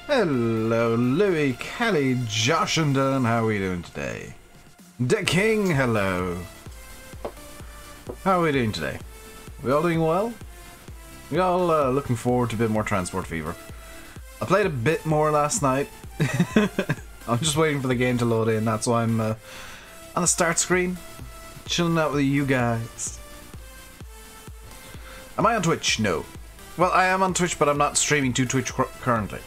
Hello, Louis, Kelly, Josh, and Dan. How are we doing today? The King, hello. How are we doing today? We all doing well? We all looking forward to a bit more Transport Fever. I played a bit more last night. I'm just waiting for the game to load in. That's why I'm on the start screen, chilling out with you guys. Am I on Twitch? No. Well, I am on Twitch, but I'm not streaming to Twitch currently.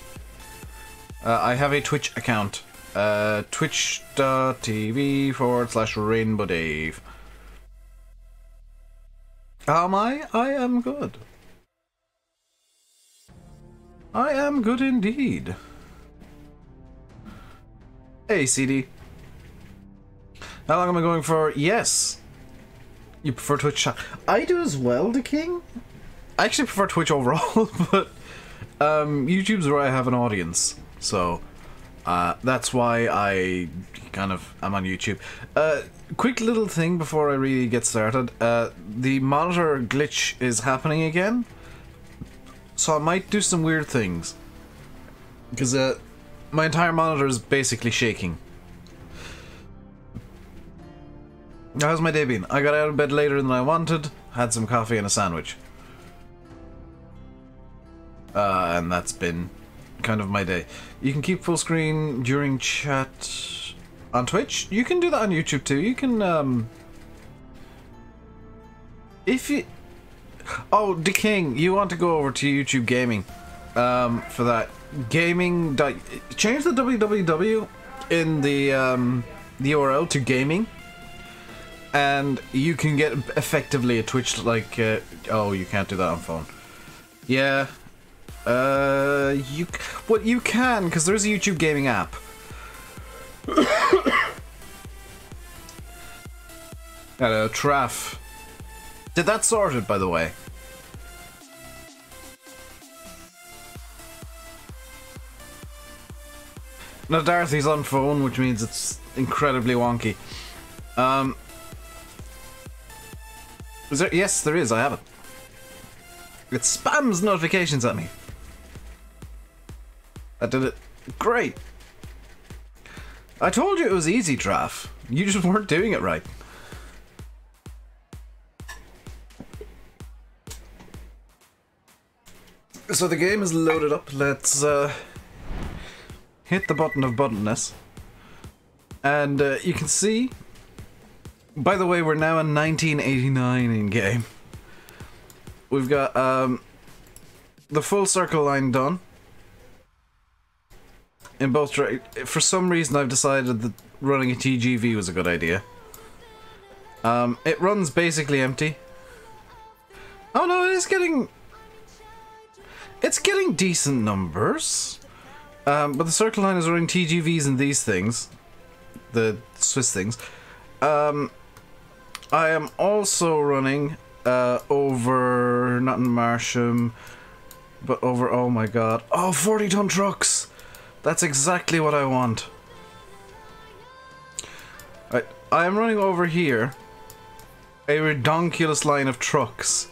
I have a Twitch account. Twitch.tv/RainbowDave. How am I? I am good. I am good indeed. Hey, CD. How long am I going for? Yes. You prefer Twitch chat? I do as well, the King. I actually prefer Twitch overall, but YouTube's where I have an audience. So, that's why I kind of am on YouTube. Quick little thing before I really get started. The monitor glitch is happening again. So I might do some weird things. Because my entire monitor is basically shaking. How's my day been? I got out of bed later than I wanted, had some coffee and a sandwich. And that's been kind of my day. You can keep full screen during chat on Twitch. You can do that on YouTube too. You can if you oh, the King, you want to go over to YouTube Gaming for that gaming change the www in the URL to gaming, and you can get effectively a Twitch like oh, you can't do that on phone. Yeah. You can, because there's a YouTube Gaming app. Hello, Traff. Did that sorted, by the way? Now, Dorothy's on phone, which means it's incredibly wonky. Is there? Yes, there is. I have it. It spams notifications at me. I did it. Great. I told you it was easy, Traff. You just weren't doing it right. So the game is loaded up. Let's hit the button of buttonness. And you can see, by the way, we're now in 1989 in game. We've got the full circle line done. In both for some reason I've decided that running a TGV was a good idea. It runs basically empty. Oh no, it's getting decent numbers. But the circle line is running TGVs and these things. The Swiss things. I am also running over, not in Marsham, but over, oh my god, oh, 40-ton trucks! That's exactly what I want. Right, I am running over here a redonkulous line of trucks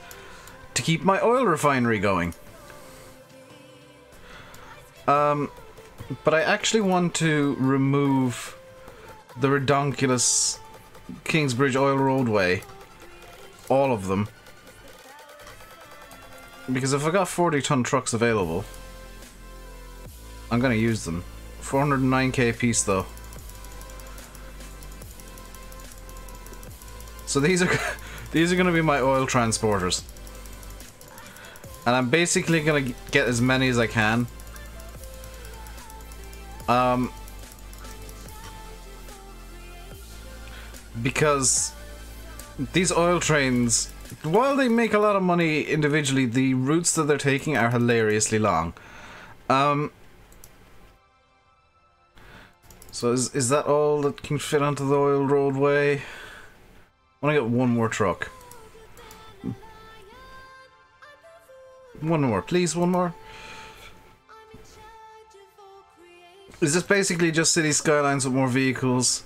to keep my oil refinery going. But I actually want to remove the redonkulous Kingsbridge Oil Roadway. All of them. Because if I got 40-ton trucks available, I'm gonna use them. 409k a piece though. So these are gonna be my oil transporters. And I'm basically gonna get as many as I can. Because these oil trains, while they make a lot of money individually, the routes that they're taking are hilariously long. So is that all that can fit onto the oil roadway? I want to get one more truck. One more, please, one more. Is this basically just city skylines with more vehicles?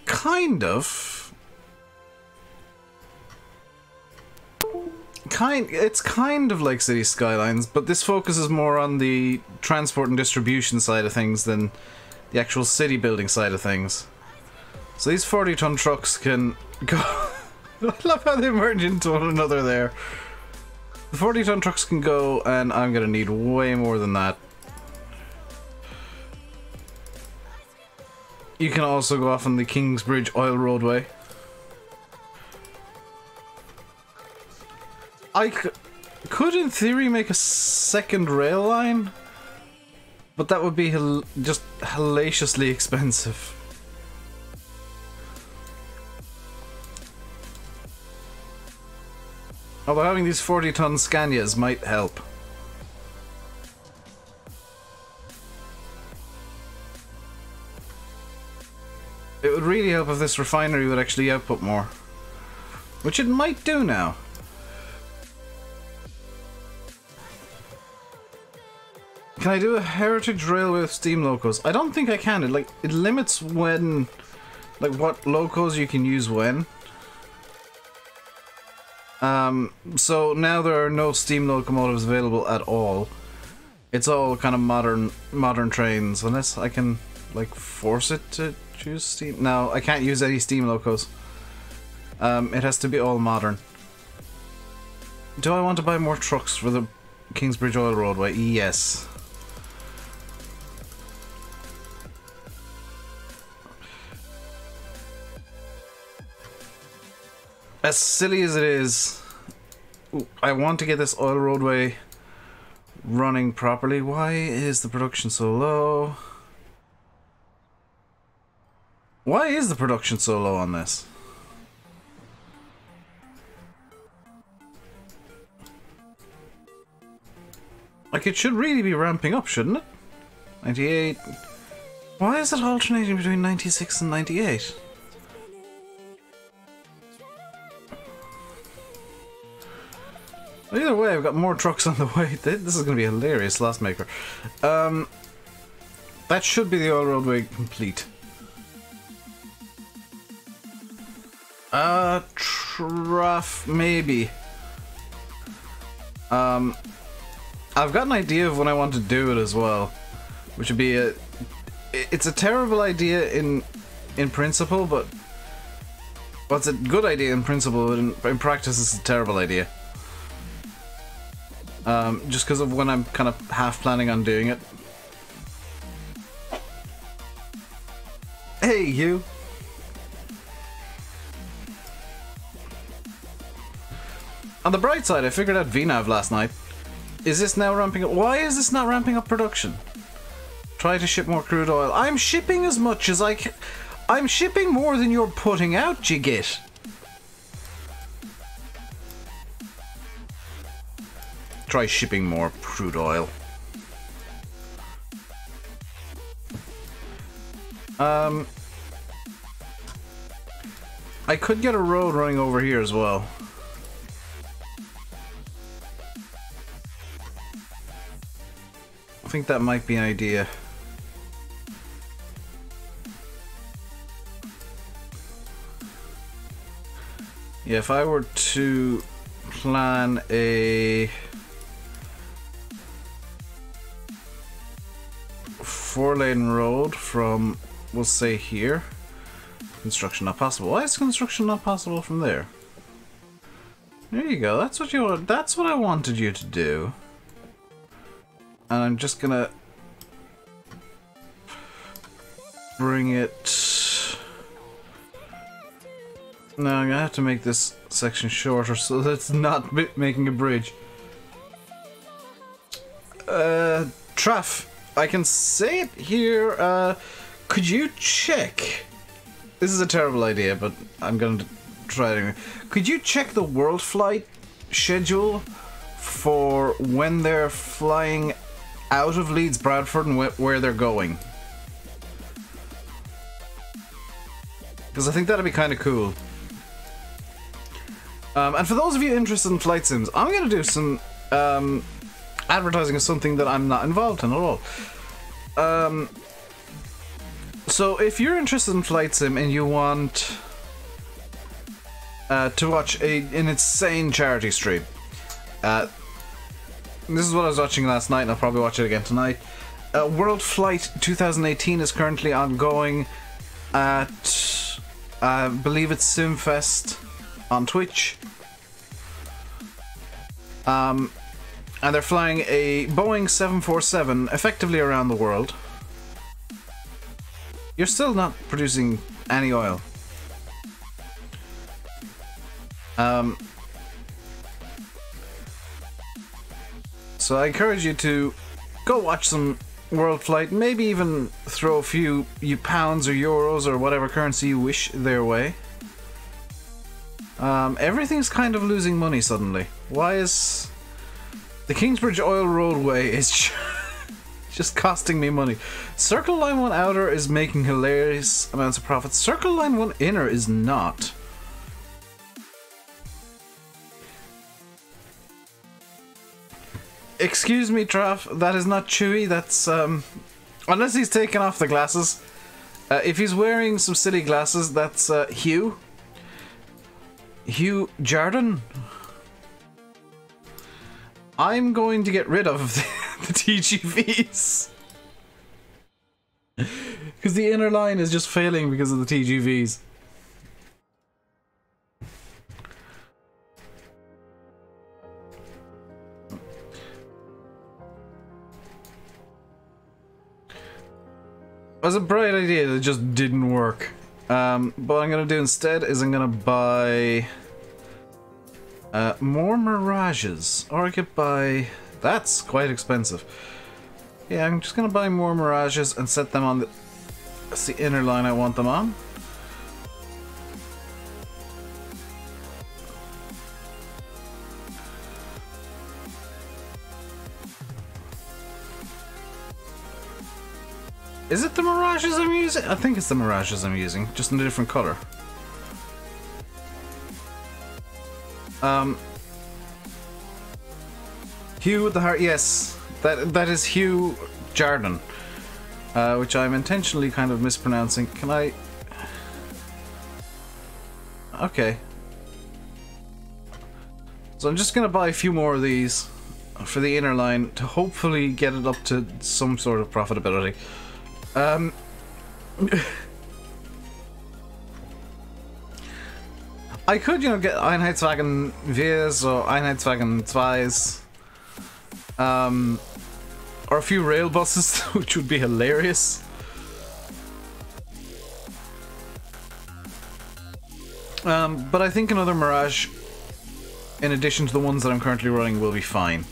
Kind of. It's kind of like City Skylines, but this focuses more on the transport and distribution side of things than the actual city building side of things. So these 40-ton trucks can go... I love how they merge into one another there. The 40-ton trucks can go, and I'm gonna need way more than that. You can also go off on the Kingsbridge Oil Roadway. I could, in theory, make a second rail line, but that would be just hellaciously expensive. Although having these 40-ton Scanias might help. It would really help if this refinery would actually output more. Which it might do now. Can I do a heritage railway with steam locos? I don't think I can. It limits when, like, what locos you can use when. So now there are no steam locomotives available at all. It's all kind of modern trains, unless I can, like, force it to choose steam. No, I can't use any steam locos. It has to be all modern. Do I want to buy more trucks for the Kingsbridge Oil Roadway? Yes. As silly as it is, I want to get this oil roadway running properly. Why is the production so low? Why is the production so low on this? Like, it should really be ramping up, shouldn't it? 98. Why is it alternating between 96 and 98? Either way, I've got more trucks on the way. This is going to be hilarious, Last Maker. That should be the oil roadway complete. Maybe. I've got an idea of when I want to do it as well, which would be it's a terrible idea in principle, but well, it's a good idea in principle, but in practice it's a terrible idea. Just because of when I'm kind of half planning on doing it. Hey, you! On the bright side, I figured out VNav last night. Is this now ramping up? Why is this not ramping up production? Try to ship more crude oil. I'm shipping as much as I can. I'm shipping more than you're putting out, you get. Try shipping more crude oil. I could get a road running over here as well. I think that might be an idea. Yeah, if I were to plan a 4-lane road from, we'll say here. Construction not possible. Why is construction not possible from there? There you go. That's what you want. That's what I wanted you to do. And I'm just gonna bring it. No, I'm gonna have to make this section shorter so that it's not making a bridge. Traff, I can say it here. Could you check? This is a terrible idea, but I'm going to try it anyway. Could you check the world flight schedule for when they're flying out of Leeds Bradford and where they're going? Because I think that'd be kind of cool. And for those of you interested in flight sims, I'm going to do some advertising of something that I'm not involved in at all. So if you're interested in flight sim and you want to watch an insane charity stream, This is what I was watching last night, and I'll probably watch it again tonight. World Flight 2018 is currently ongoing at, I believe it's Simfest on Twitch. And they're flying a Boeing 747 effectively around the world. You're still not producing any oil. So I encourage you to go watch some World Flight, maybe even throw a few pounds or euros or whatever currency you wish their way. Everything's kind of losing money suddenly. Why is the Kingsbridge Oil Roadway is just costing me money? Circle Line 1 Outer is making hilarious amounts of profit. Circle Line 1 Inner is not. Excuse me, Traff, that is not Chewy, that's, unless he's taken off the glasses. If he's wearing some silly glasses, that's, Hugh. Hugh Jardin. I'm going to get rid of the TGVs. Because the inner line is just failing because of the TGVs. It was a bright idea that just didn't work. What I'm gonna do instead is I'm gonna buy more Mirages, or I could buy. That's quite expensive. Yeah, I'm just gonna buy more Mirages and set them on the. That's the inner line I want them on. Is it the Mirages I'm using? I think it's the Mirages I'm using, just in a different color. Hugh with the heart, yes. That is Hugh Jardin. Which I'm intentionally kind of mispronouncing. Can I... Okay. So I'm just gonna buy a few more of these for the inner line to hopefully get it up to some sort of profitability. I could, you know, get Einheitswagen Viers or Einheitswagen Zweis, or a few rail buses, which would be hilarious. But I think another Mirage, in addition to the ones that I'm currently running, will be fine.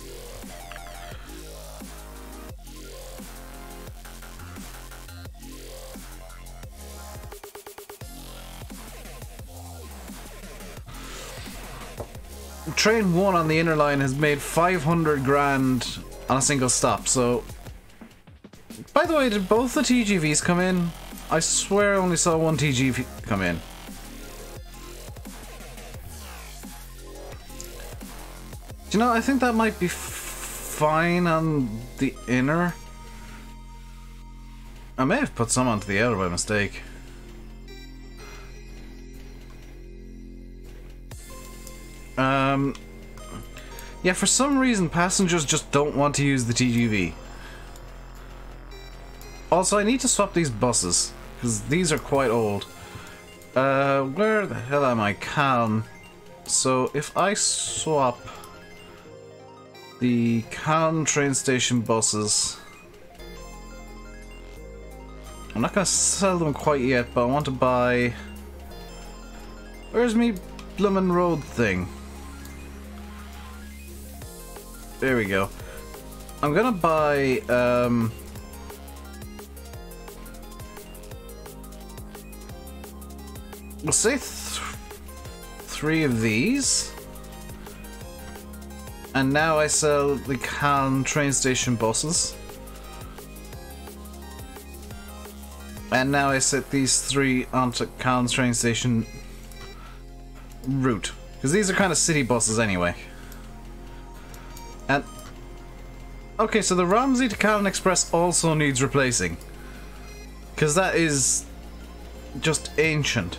Train 1 on the inner line has made 500 grand on a single stop, so... By the way, did both the TGVs come in? I swear I only saw one TGV come in. Do you know, I think that might be fine on the inner. I may have put some onto the outer by mistake. Yeah, for some reason passengers just don't want to use the TGV. Also, I need to swap these buses, because these are quite old. Where the hell am I? Calm. So, if I swap the Calm train station buses... I'm not going to sell them quite yet, but I want to buy... Where's me bloomin' road thing? There we go. I'm gonna buy, we'll say 3 of these. And now I sell the Calm train station buses. And now I set these 3 onto Calm train station route. Because these are kind of city buses anyway. And okay, so the Romsey to Calne Express also needs replacing, because that is just ancient.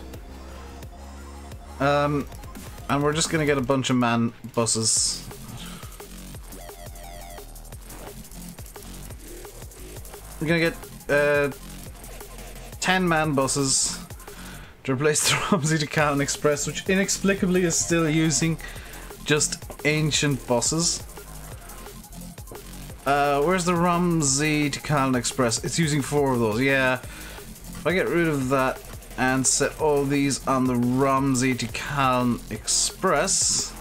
And we're just gonna get a bunch of man buses. We're gonna get 10-man buses to replace the Romsey to Callan Express, which inexplicably is still using just ancient buses. Where's the Romsey to Callan Express? It's using 4 of those. Yeah, if I get rid of that and set all these on the Romsey to Callan Express,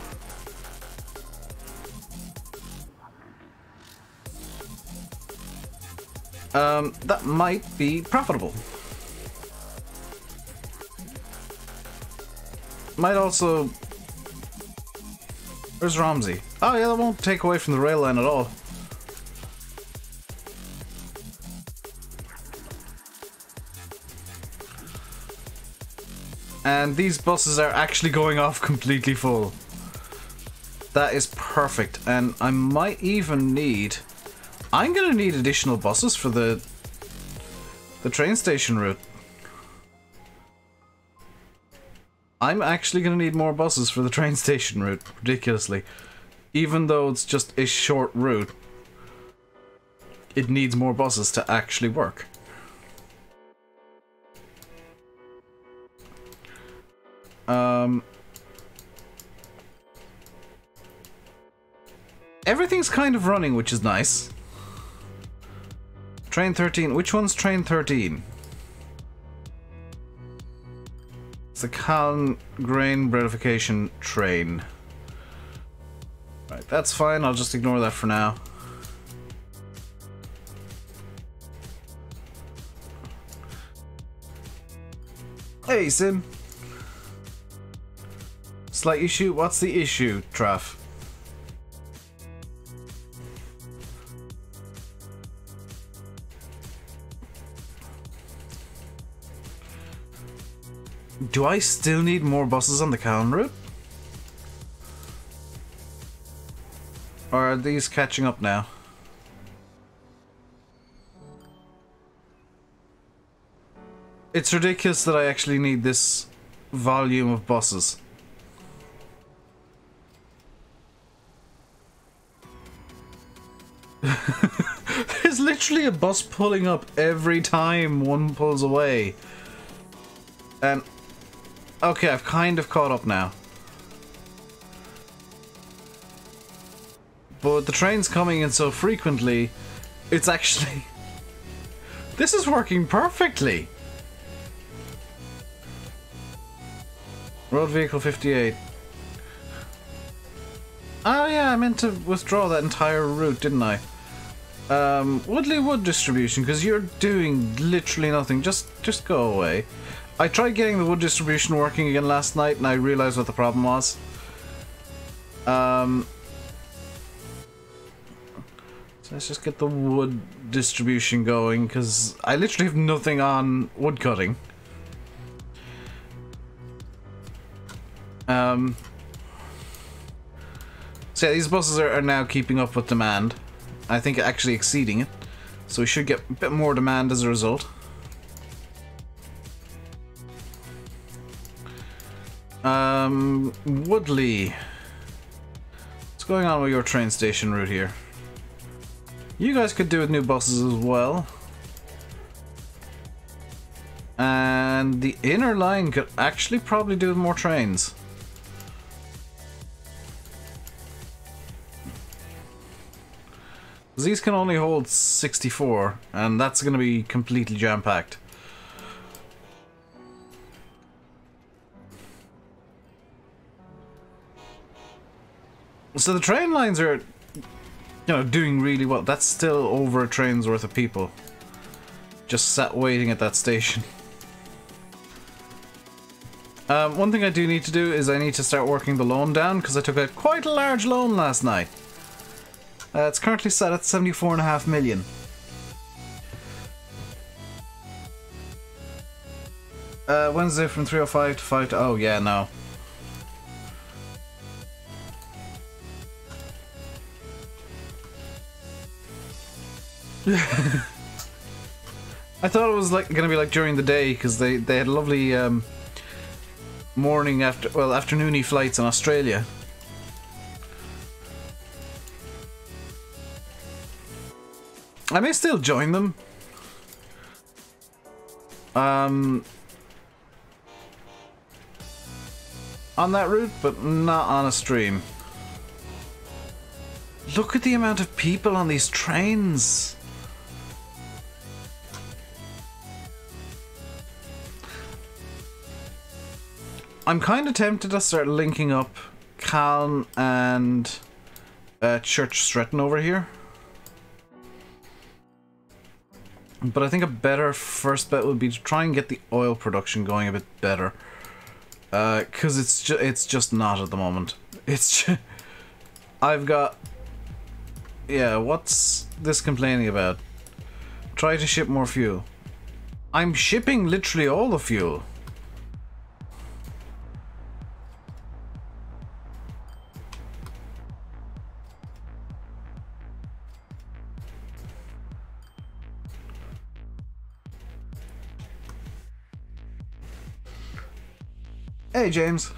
that might be profitable. Might also... Where's Romsey? Oh yeah, that won't take away from the rail line at all. And these buses are actually going off completely full. That is perfect. And I might even need... I'm gonna need additional buses for the train station route. I'm actually gonna need more buses for the train station route, ridiculously. Even though it's just a short route, it needs more buses to actually work. Everything's kind of running, which is nice. Train 13. Which one's train 13? It's the Callan grain breadification train. Right, that's fine. I'll just ignore that for now. Hey, Sim. Slight issue? What's the issue, Traff? Do I still need more buses on the Callan route? Or are these catching up now? It's ridiculous that I actually need this volume of buses. There's literally a bus pulling up every time one pulls away. And okay, I've kind of caught up now. But the train's coming in so frequently, it's actually... This is working perfectly! Road vehicle 58. Oh yeah, I meant to withdraw that entire route, didn't I? Woodley Wood distribution, because you're doing literally nothing. Just go away. I tried getting the wood distribution working again last night, and I realized what the problem was. So let's just get the wood distribution going, because I literally have nothing on wood cutting. So yeah, these buses are now keeping up with demand. I think actually exceeding it. So we should get a bit more demand as a result. Woodley. What's going on with your train station route here? You guys could do with new buses as well. And the inner line could actually probably do with more trains. These can only hold 64, and that's going to be completely jam-packed. So the train lines are, doing really well. That's still over a train's worth of people just sat waiting at that station. One thing I do need to do is I need to start working the loan down, because I took out quite a large loan last night. It's currently set at 74.5 million. Wednesday from 3:05 to 5 to... Oh, yeah, no. I thought it was gonna be like during the day, because they had lovely morning afternoony flights in Australia. I may still join them. on that route, but not on a stream. Look at the amount of people on these trains. I'm kind of tempted to start linking up Calne and Church Stretton over here. But I think a better first bet would be to try and get the oil production going a bit better. Because it's just not at the moment. It's just... I've got... Yeah, what's this complaining about? Try to ship more fuel. I'm shipping literally all the fuel. Hey, James.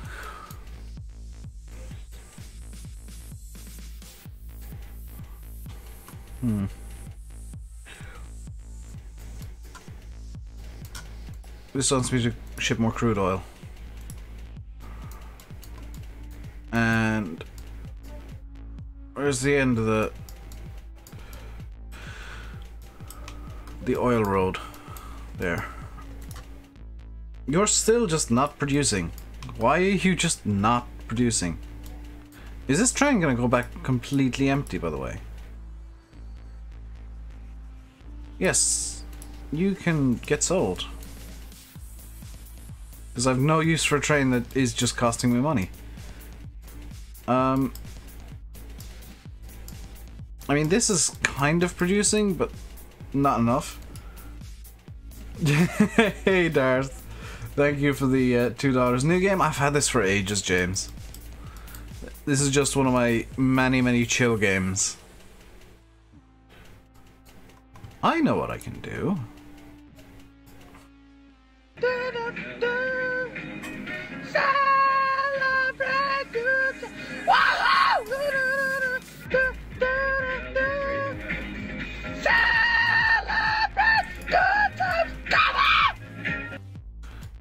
This wants me to ship more crude oil. And where's the end of the oil road? There. You're still just not producing. Why are you just not producing? Is this train gonna go back completely empty, by the way? Yes, you can get sold. Because I've no use for a train that is just costing me money. I mean, this is kind of producing, but not enough. Hey, Darth. Thank you for the $2. New game? I've had this for ages, James. This is just one of my many chill games. I know what I can do. Celebrate good times. Come on!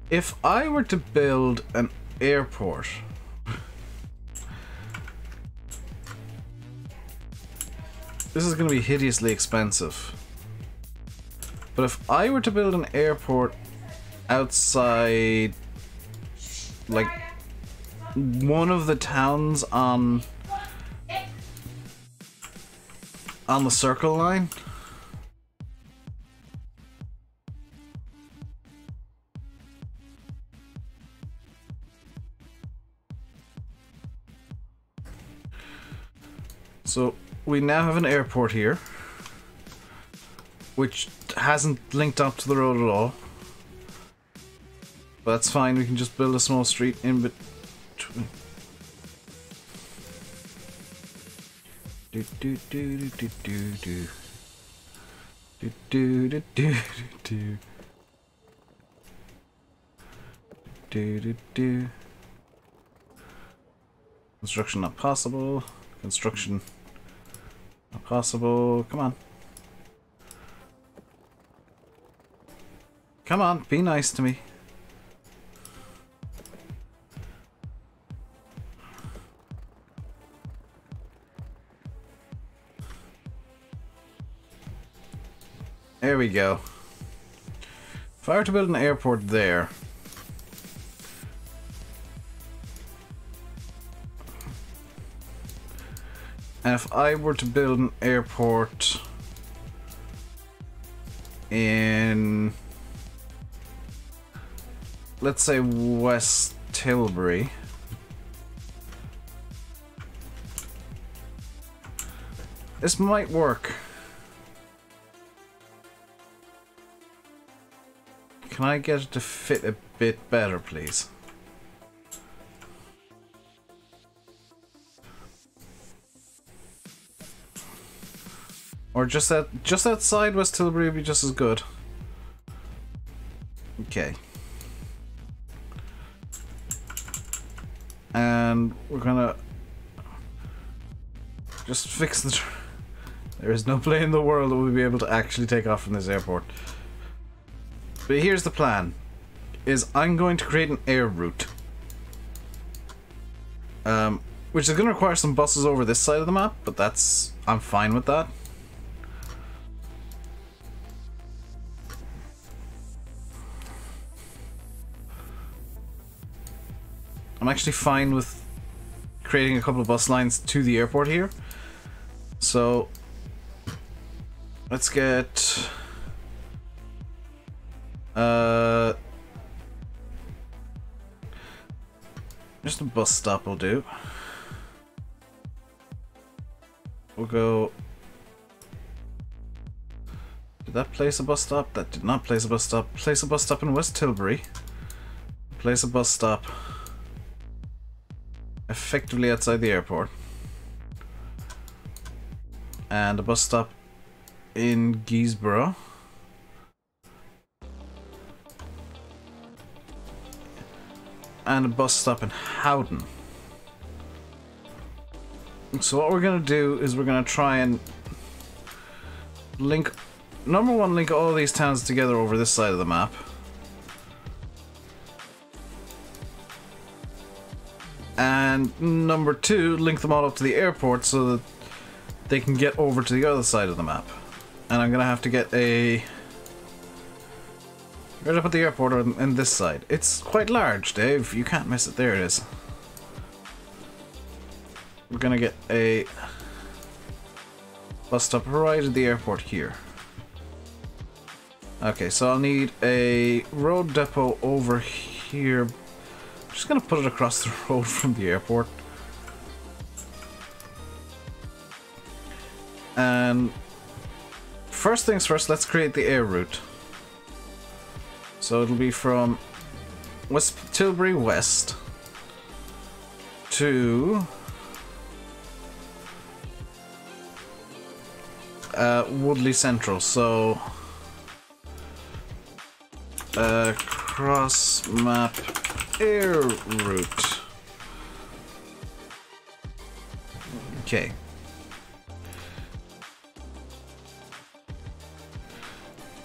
If I were to build an airport, this is going to be hideously expensive. But if I were to build an airport outside, like, one of the towns on the Circle Line, so we now have an airport here, which hasn't linked up to the road at all. But that's fine, we can just build a small street in between. Do do do do do do do. Do do do do do. Do do do. Construction not possible. Construction not possible. Come on. Come on, be nice to me. There we go. If I were to build an airport there, and if I were to build an airport in, let's say, West Tilbury, this might work. Can I get it to fit a bit better, please? Or just that side West Tilbury would be just as good. Okay. And we're gonna just fix the... There is no plane in the world that will be able to actually take off from this airport. But here's the plan. Is I'm going to create an air route. Which is going to require some buses over this side of the map, but I'm fine with that. I'm actually fine with creating a couple of bus lines to the airport here. So let's get just a bus stop will do. We'll go. Did that place a bus stop? That did not place a bus stop. Place a bus stop in West Tilbury. Place a bus stop effectively outside the airport. And a bus stop in Guisborough. And a bus stop in Howden. So what we're going to do is we're going to try and link, number one, link all these towns together over this side of the map. And number two, link them all up to the airport so that they can get over to the other side of the map. And I'm going to have to get a... Right up at the airport on this side. It's quite large, Dave. You can't miss it. There it is. We're gonna get a bus stop right at the airport here. Okay, so I'll need a road depot over here. I'm just gonna put it across the road from the airport. And first things first, let's create the air route. So it'll be from West Tilbury West to Woodley Central. So cross map air route. Okay.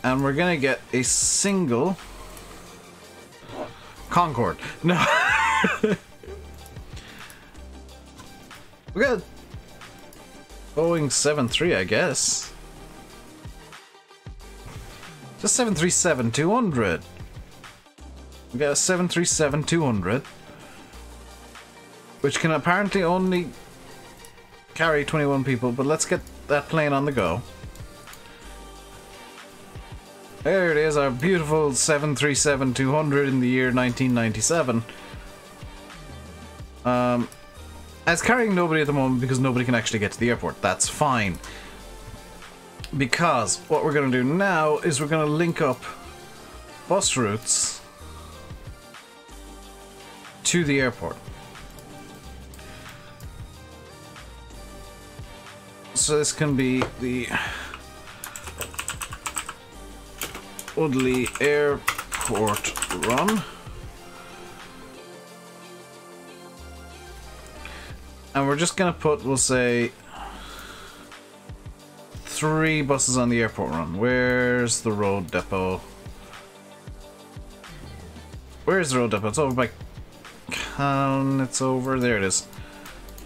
And we're gonna get a single Concorde. No. We got Boeing 737, I guess. Just 737-200. We got a 737-200, which can apparently only carry 21 people, but let's get that plane on the go. There it is, our beautiful 737-200 in the year 1997. It's carrying nobody at the moment because nobody can actually get to the airport. That's fine. Because what we're going to do now is we're going to link up bus routes to the airport. So this can be the Woodley Airport run. And we're just gonna put, we'll say, 3 buses on the airport run. Where's the road depot? Where's the road depot? It's over by it's over, there it is.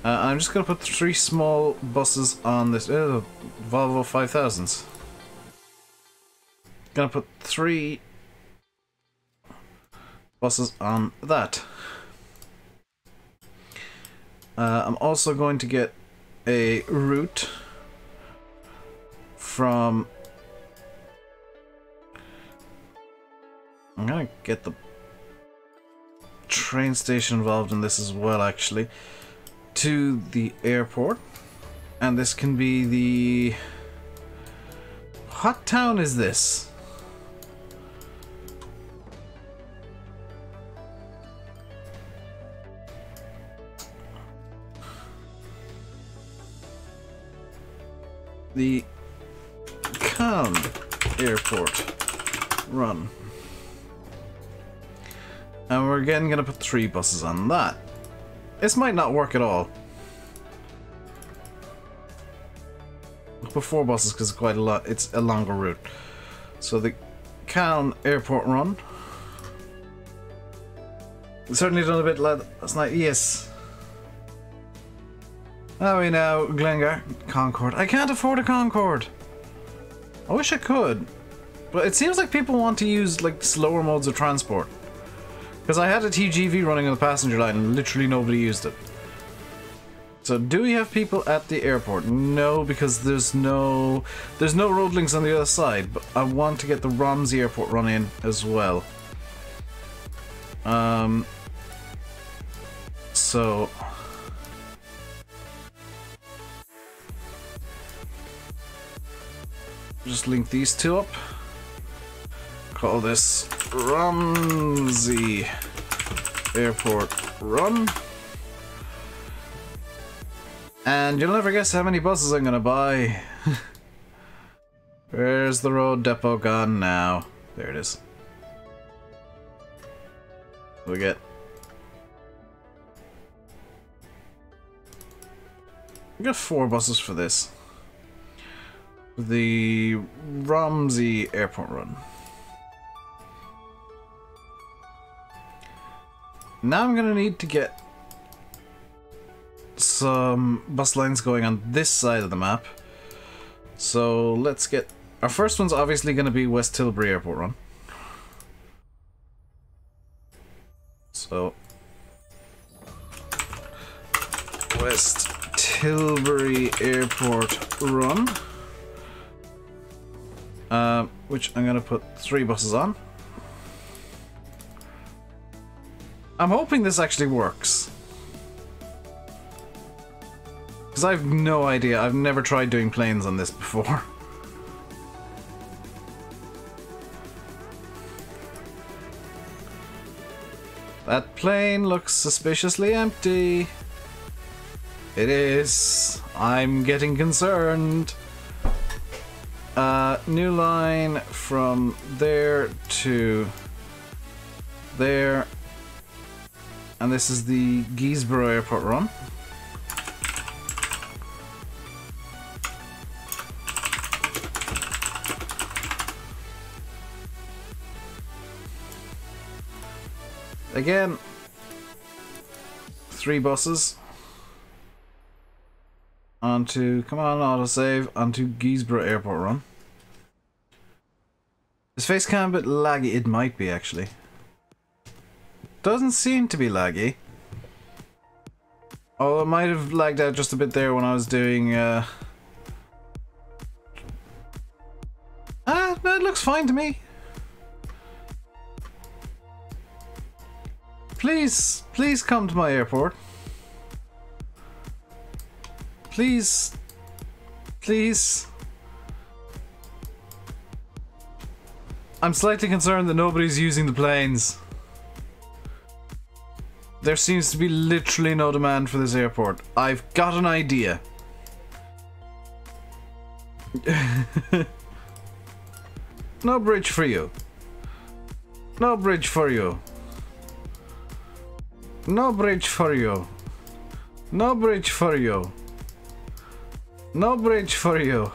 I'm just gonna put 3 small buses on this Volvo 5000s. Gonna put 3 buses on that. I'm also going to get a route from... I'm gonna get the train station involved in this as well, actually, to the airport. And this can be the... What town is this? The Calm Airport run. And we're again going to put 3 buses on that. This might not work at all. I'll put 4 buses because it's quite a lot. It's a longer route. So the Calm airport run. Certainly done a bit last night. Yes. How are we now, Glengar? Concorde. I can't afford a Concorde. I wish I could. But it seems like people want to use like slower modes of transport. Because I had a TGV running on the passenger line and literally nobody used it. So do we have people at the airport? No, because there's no road links on the other side. But I want to get the Romsey airport run in as well. So just link these two up. Call this Romsey Airport Run. And you'll never guess how many buses I'm gonna buy. Where's the road depot gone now? There it is. We get we got 4 buses for this. The Romsey Airport Run. Now I'm gonna need to get some bus lines going on this side of the map. So let's get... Our first one's obviously gonna be West Tilbury Airport Run. So... West Tilbury Airport Run. Which I'm gonna put 3 buses on. I'm hoping this actually works. Because I have no idea. I've never tried doing planes on this before. That plane looks suspiciously empty. It is. I'm getting concerned. New line from there to there. And this is the Guisborough Airport Run. Again, 3 buses. Onto, come on, autosave, onto Guisborough Airport Run. This face cam a bit laggy. It might be, actually. Doesn't seem to be laggy. Oh, it might have lagged out just a bit there when I was doing, no, it looks fine to me. Please, please come to my airport. Please. Please. I'm slightly concerned that nobody's using the planes. There seems to be literally no demand for this airport. I've got an idea. No bridge for you. No bridge for you. No bridge for you. No bridge for you. No bridge for you.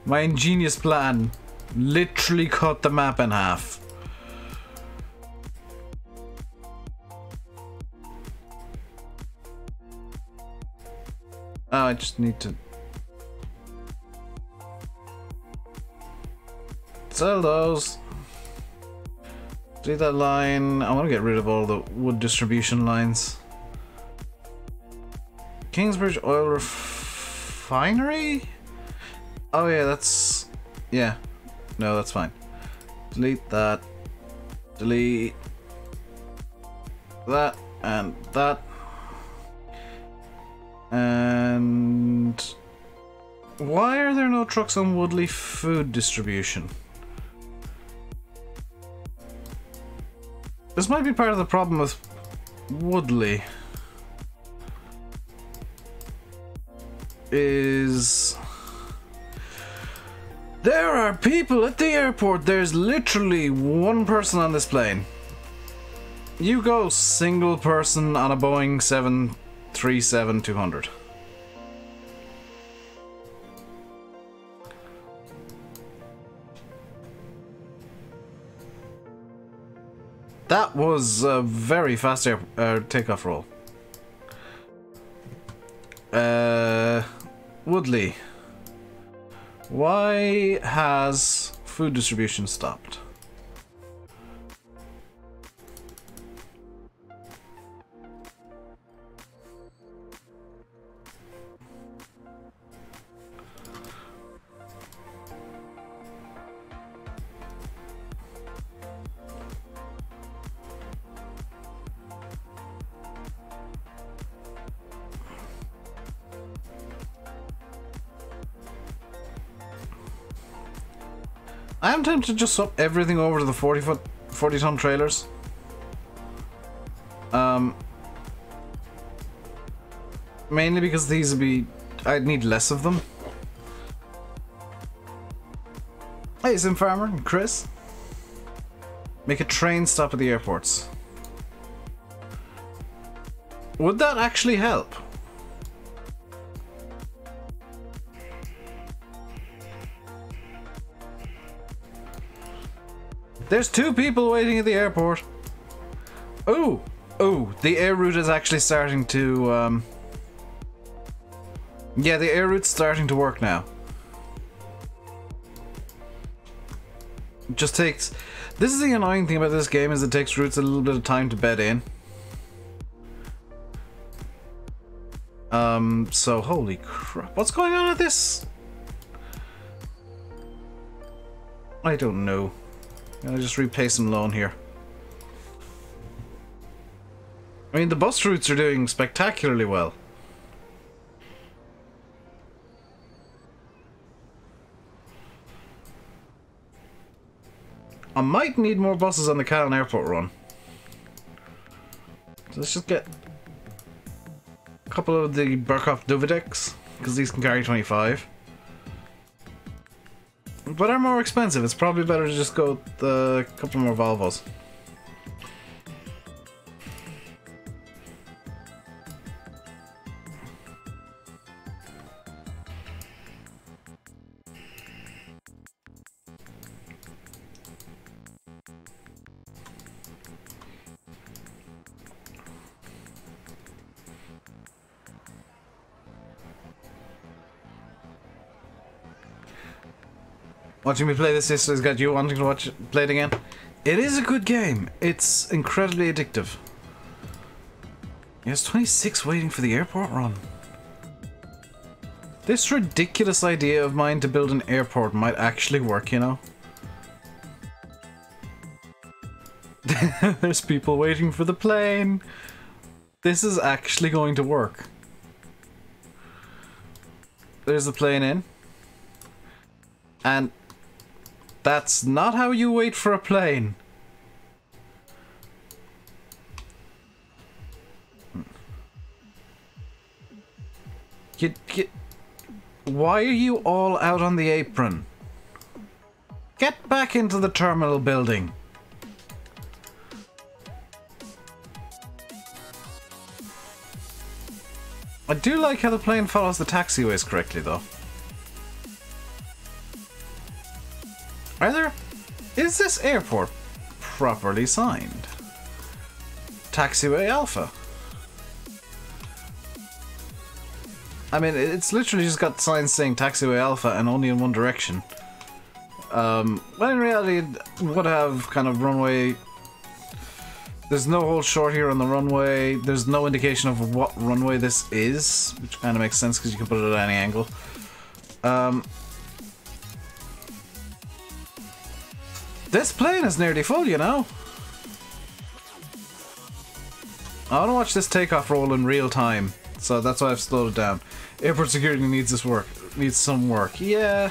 My ingenious plan literally cut the map in half. Oh, I just need to sell those. Delete that line. I want to get rid of all the wood distribution lines. Kingsbridge Oil Refinery? Oh yeah, that's... yeah. No, that's fine. Delete that. Delete that and that. And... why are there no trucks on Woodley food distribution? This might be part of the problem with Woodley. Is... there are people at the airport. There's literally 1 person on this plane. You go single person on a Boeing 737-200. That was a very fast takeoff roll. Woodley. Why has food distribution stopped? I am tempted to just swap everything over to the 40-ton trailers. Mainly because these would be... I'd need less of them. Hey, Sim Farmer and Chris. Make a train stop at the airports. Would that actually help? There's 2 people waiting at the airport. Oh, the air route is actually starting to, yeah, the air route's starting to work now. It just takes... This is the annoying thing about this game, is it takes routes a little bit of time to bed in. So holy crap. What's going on with this? I don't know. I'll just repay some loan here. I mean, the bus routes are doing spectacularly well. I might need more buses on the Callan Airport run. So let's just get a couple of the Burkhoff Duvideks, because these can carry 25. But are more expensive. It's probably better to just go with a couple more Volvos. Watching me play this has got you wanting to play it again. It is a good game. It's incredibly addictive. Yes, 26 waiting for the airport run. This ridiculous idea of mine to build an airport might actually work, you know? There's people waiting for the plane. This is actually going to work. There's the plane in. And that's not how you wait for a plane. Why are you all out on the apron? Get back into the terminal building. I do like how the plane follows the taxiways correctly, though. Is this airport properly signed? Taxiway Alpha. I mean, it's literally just got signs saying Taxiway Alpha and only in one direction. Well, in reality, it would have kind of runway... There's no hold short here on the runway. There's no indication of what runway this is, which kind of makes sense because you can put it at any angle. This plane is nearly full, you know? I want to watch this takeoff roll in real time, so that's why I've slowed it down. Airport security needs this work. Needs some work. Yeah.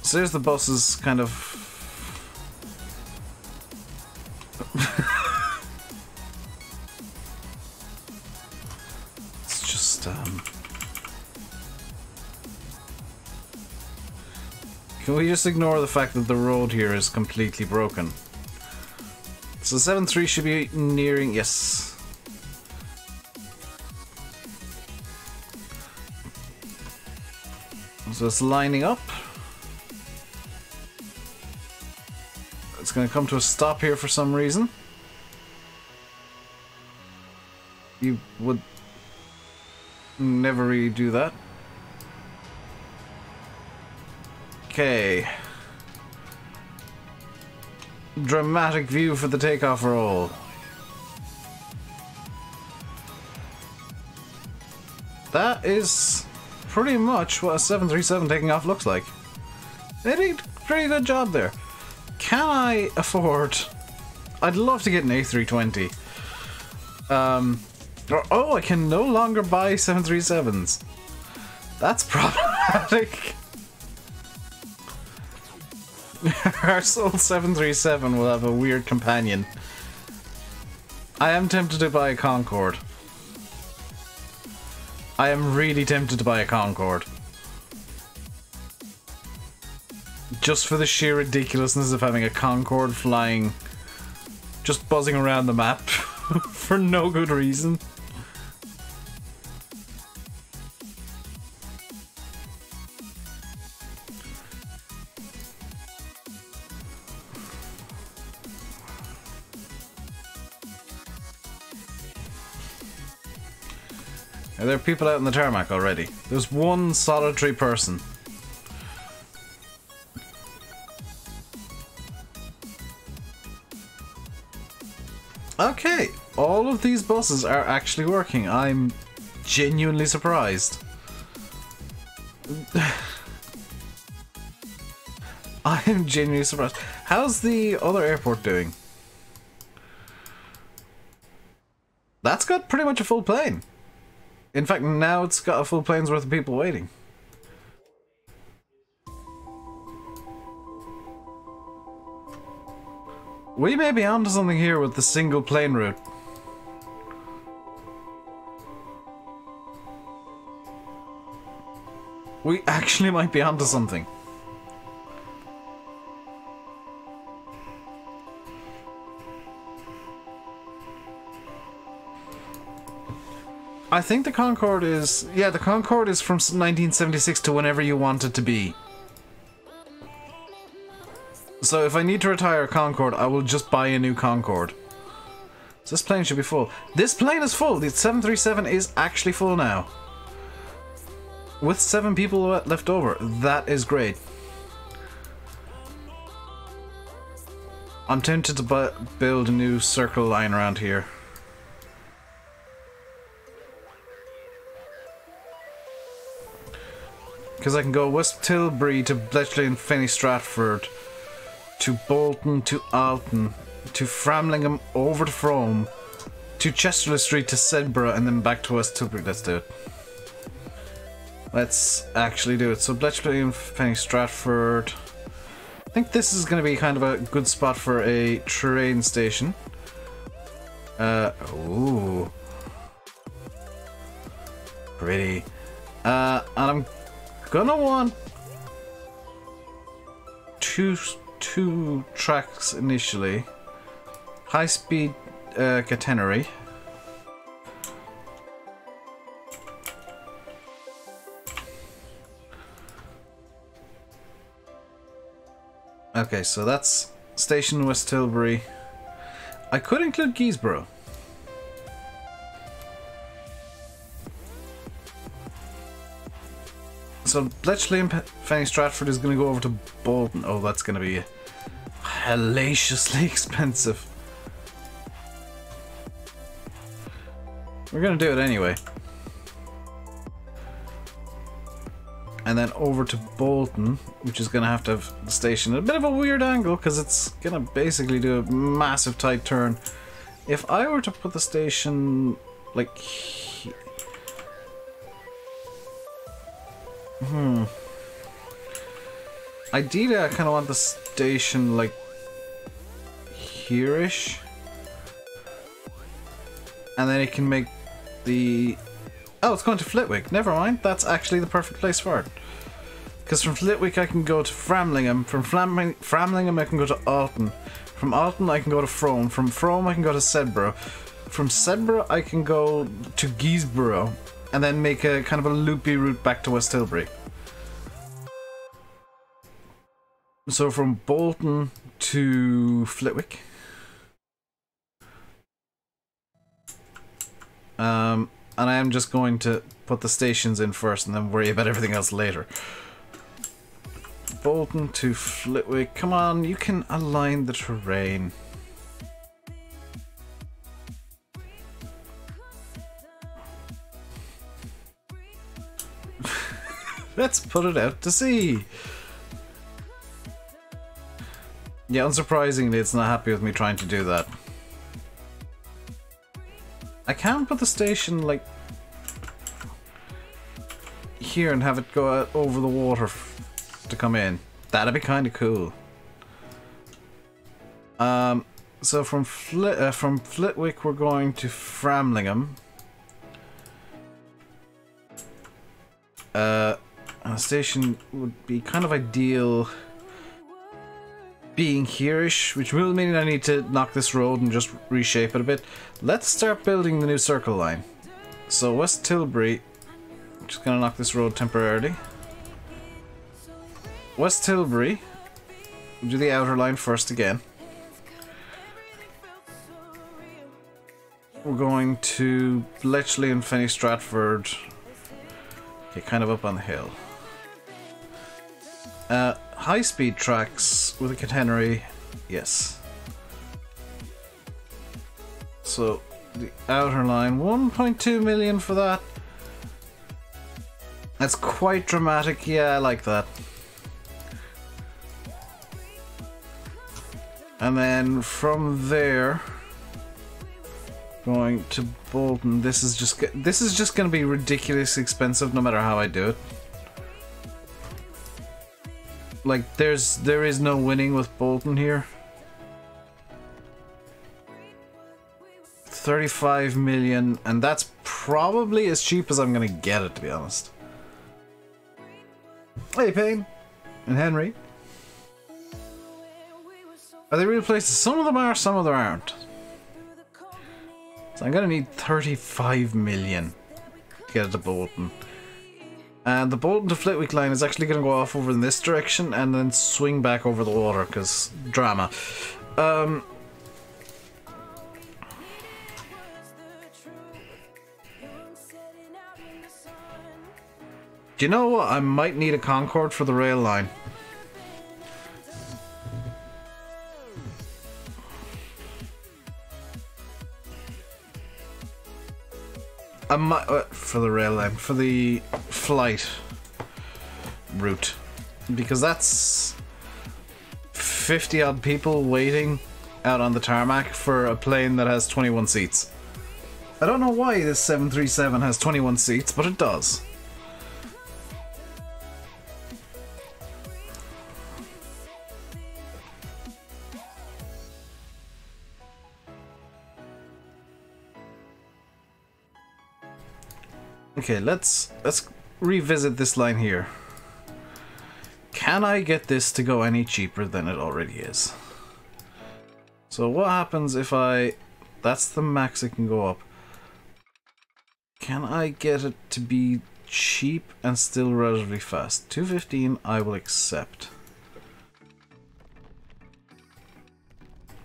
So there's the buses, kind of... It's just, Can we just ignore the fact that the road here is completely broken? So 7-3 should be nearing... Yes. So it's lining up. It's going to come to a stop here for some reason. You would never really do that. Okay. Dramatic view for the takeoff roll. That is pretty much what a 737 taking off looks like. They did a pretty good job there. Can I afford... I'd love to get an A320. Oh, I can no longer buy 737s. That's problematic. Our soul 737 will have a weird companion. I am tempted to buy a Concorde. I am really tempted to buy a Concorde. Just for the sheer ridiculousness of having a Concorde flying, just buzzing around the map for no good reason. Are there people out in the tarmac already? There's one solitary person. Okay, all of these buses are actually working. I'm genuinely surprised. I am genuinely surprised. How's the other airport doing? That's got pretty much a full plane. In fact, now it's got a full plane's worth of people waiting. We may be onto something here with the single plane route. We actually might be onto something. I think the Concorde is... Yeah, the Concorde is from 1976 to whenever you want it to be. So if I need to retire a Concorde, I will just buy a new Concorde. So this plane should be full. This plane is full! The 737 is actually full now. With 7 people left over. That is great. I'm tempted to build a new circle line around here. Because I can go West Tilbury to Bletchley and Fenny Stratford, to Bolton, to Alton, to Framlingham, over to Frome, to Chesterley Street, to Sedborough, and then back to West Tilbury. Let's do it. Let's actually do it. So Bletchley and Fenny Stratford. I think this is going to be kind of a good spot for a train station. Ooh. Pretty. And I'm gonna want two tracks initially. High speed catenary. Okay, so that's Station West Tilbury. I could include Guisborough. So Bletchley and Fenny Stratford is going to go over to Bolton. Oh, that's going to be hellaciously expensive. We're going to do it anyway. And then over to Bolton, which is going to have the station at a bit of a weird angle because it's going to basically do a massive tight turn. If I were to put the station like ideally, I kind of want the station like here-ish, and then it can make the... Oh, it's going to Flitwick. Never mind. That's actually the perfect place for it. Because from Flitwick I can go to Framlingham. From Framlingham I can go to Alton. From Alton I can go to Frome. From Frome I can go to Sedborough. From Sedborough I can go to Guisborough. And then make a kind of a loopy route back to West Tilbury. So from Bolton to Flitwick. And I am just going to put the stations in first and then worry about everything else later. Bolton to Flitwick. Come on, you can align the terrain. Let's put it out to sea. Yeah, unsurprisingly, it's not happy with me trying to do that. I can put the station, like, here and have it go out over the water to come in. That'd be kind of cool. So from Flitwick, we're going to Framlingham. A station would be kind of ideal being here-ish, which will mean I need to knock this road and just reshape it a bit. Let's start building the new circle line. So West Tilbury, just gonna knock this road temporarily. West Tilbury, do the outer line first again. We're going to Bletchley and Fenny Stratford. Okay, kind of up on the hill. High-speed tracks with a catenary, yes. So, the outer line, 1.2 million for that. That's quite dramatic, yeah, I like that. And then from there, going to Bolton, this is just going to be ridiculously expensive no matter how I do it. Like, there is no winning with Bolton here. 35 million, and that's probably as cheap as I'm gonna get it, to be honest. Hey, Payne and Henry. Are they real places? Some of them are, some of them aren't. So I'm gonna need 35 million to get it to Bolton. And the Bolton to Flitwick line is actually going to go off over in this direction and then swing back over the water, because drama. Do you know what? I might need a Concorde for the rail line. I might, for the rail line, for the flight route, because that's 50 odd people waiting out on the tarmac for a plane that has 21 seats. I don't know why this 737 has 21 seats, but it does. Okay, let's revisit this line here. Can I get this to go any cheaper than it already is? So what happens if that's the max it can go up. Can I get it to be cheap and still relatively fast? 215 I will accept.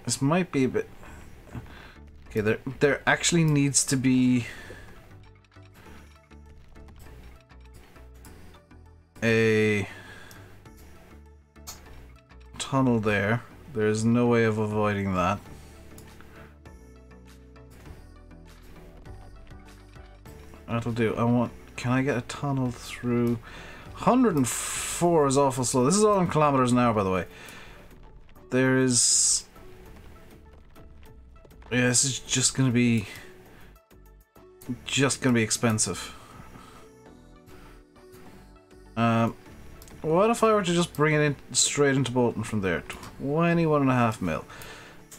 This might be a bit... Okay, there actually needs to be a tunnel there. There's no way of avoiding that. That'll do. Can I get a tunnel through? 104 is awful slow. This is all in kilometers an hour, by the way. There is... Yeah, this is just gonna be expensive. What if I were to just bring it in straight into Bolton from there? 21.5 mil.